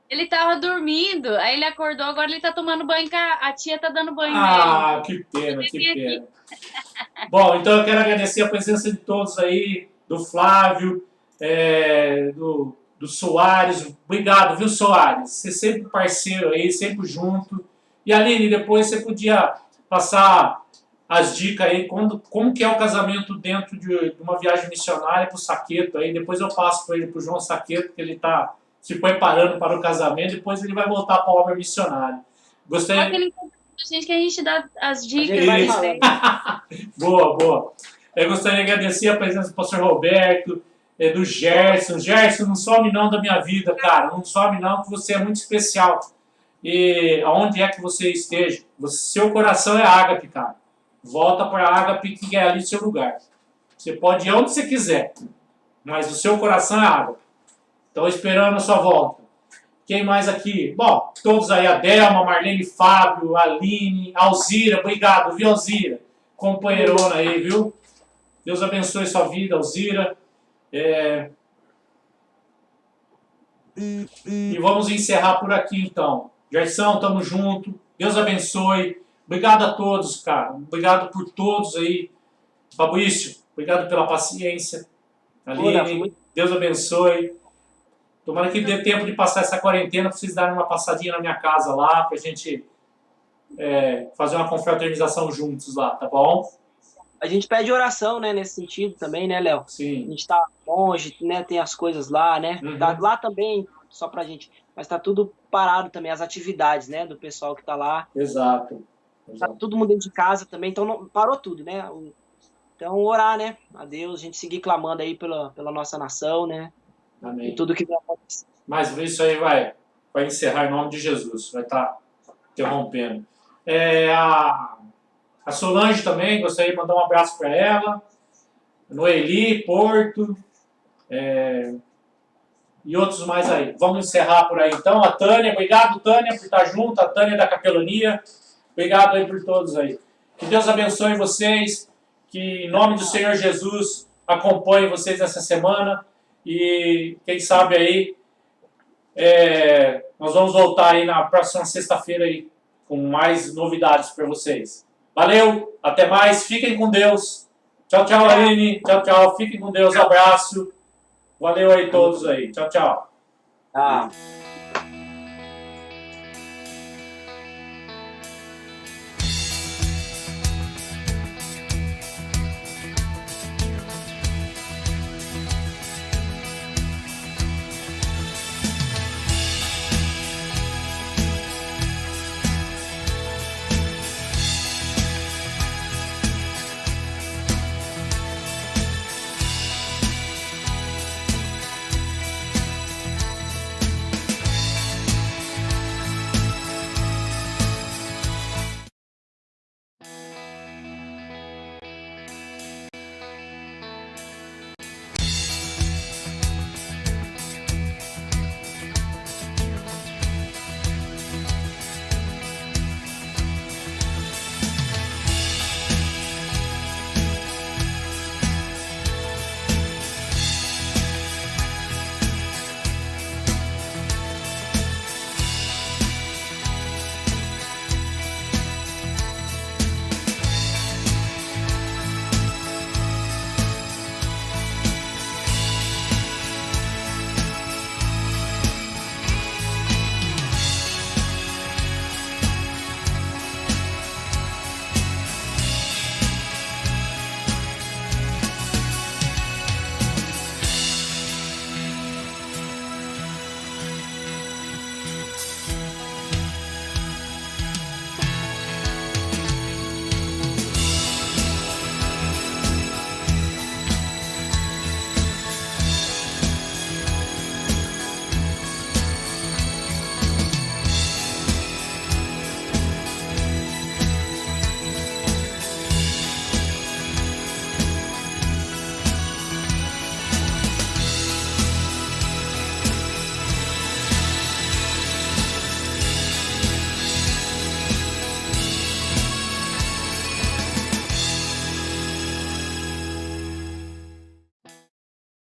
Ele tava dormindo, aí ele acordou, agora ele tá tomando banho, a tia tá dando banho nele. Ah, que pena, que pena. Bom, então eu quero agradecer a presença de todos aí, do Flávio, do Soares. Obrigado, viu, Soares? Você sempre parceiro aí, sempre junto. E Aline, depois você podia passar as dicas aí, como que é o casamento dentro de uma viagem missionária para o Saqueto aí, depois eu passo para ele, para o João Saqueto, que ele está se preparando para o casamento, depois ele vai voltar para a obra missionária. Só aquele gente que a gente dá as dicas. vai falando. Boa, boa. Eu gostaria de agradecer a presença do pastor Roberto, do Gerson. Gerson, não some não da minha vida, cara. Não some não, que você é muito especial. E aonde é que você esteja, seu coração é ágape, cara. Volta para a ágape, que é ali seu lugar. Você pode ir onde você quiser, mas o seu coração é ágape. Estou esperando a sua volta. Quem mais aqui? Bom, todos aí, a Delma, Marlene, Fábio, Aline, Alzira, obrigado, viu, Alzira? Companheirona aí, viu? Deus abençoe sua vida, Alzira. E vamos encerrar por aqui, então. Gerson, tamo junto. Deus abençoe. Obrigado a todos, cara. Obrigado por todos aí. Fabrício, obrigado pela paciência. Aline, Deus abençoe. Tomara que dê tempo de passar essa quarentena para vocês darem uma passadinha na minha casa lá, para a gente fazer uma confraternização juntos lá, tá bom? A gente pede oração, né, nesse sentido também, né, Léo? Sim. A gente tá longe, né, tem as coisas lá, né? Uhum. Tá lá também, só pra gente. Mas tá tudo parado também, as atividades, né, do pessoal que tá lá. Exato. Tá todo mundo dentro de casa também, então não, parou tudo, né? Então orar, né, a Deus, a gente seguir clamando aí pela nossa nação, né? Amém. E tudo que vai acontecer. Mas isso aí vai encerrar em nome de Jesus, vai estar interrompendo. A Solange também, gostaria de mandar um abraço para ela. Noeli, Porto, e outros mais aí. Vamos encerrar por aí então. A Tânia, obrigado Tânia por estar junto, a Tânia da Capelania, obrigado aí por todos aí. Que Deus abençoe vocês, que em nome do Senhor Jesus acompanhe vocês essa semana e quem sabe aí nós vamos voltar aí na próxima sexta-feira aí com mais novidades para vocês. Valeu, até mais, fiquem com Deus. Tchau, tchau, Aline. Tchau, tchau, fiquem com Deus, abraço. Valeu aí todos aí. Tchau, tchau. Ah.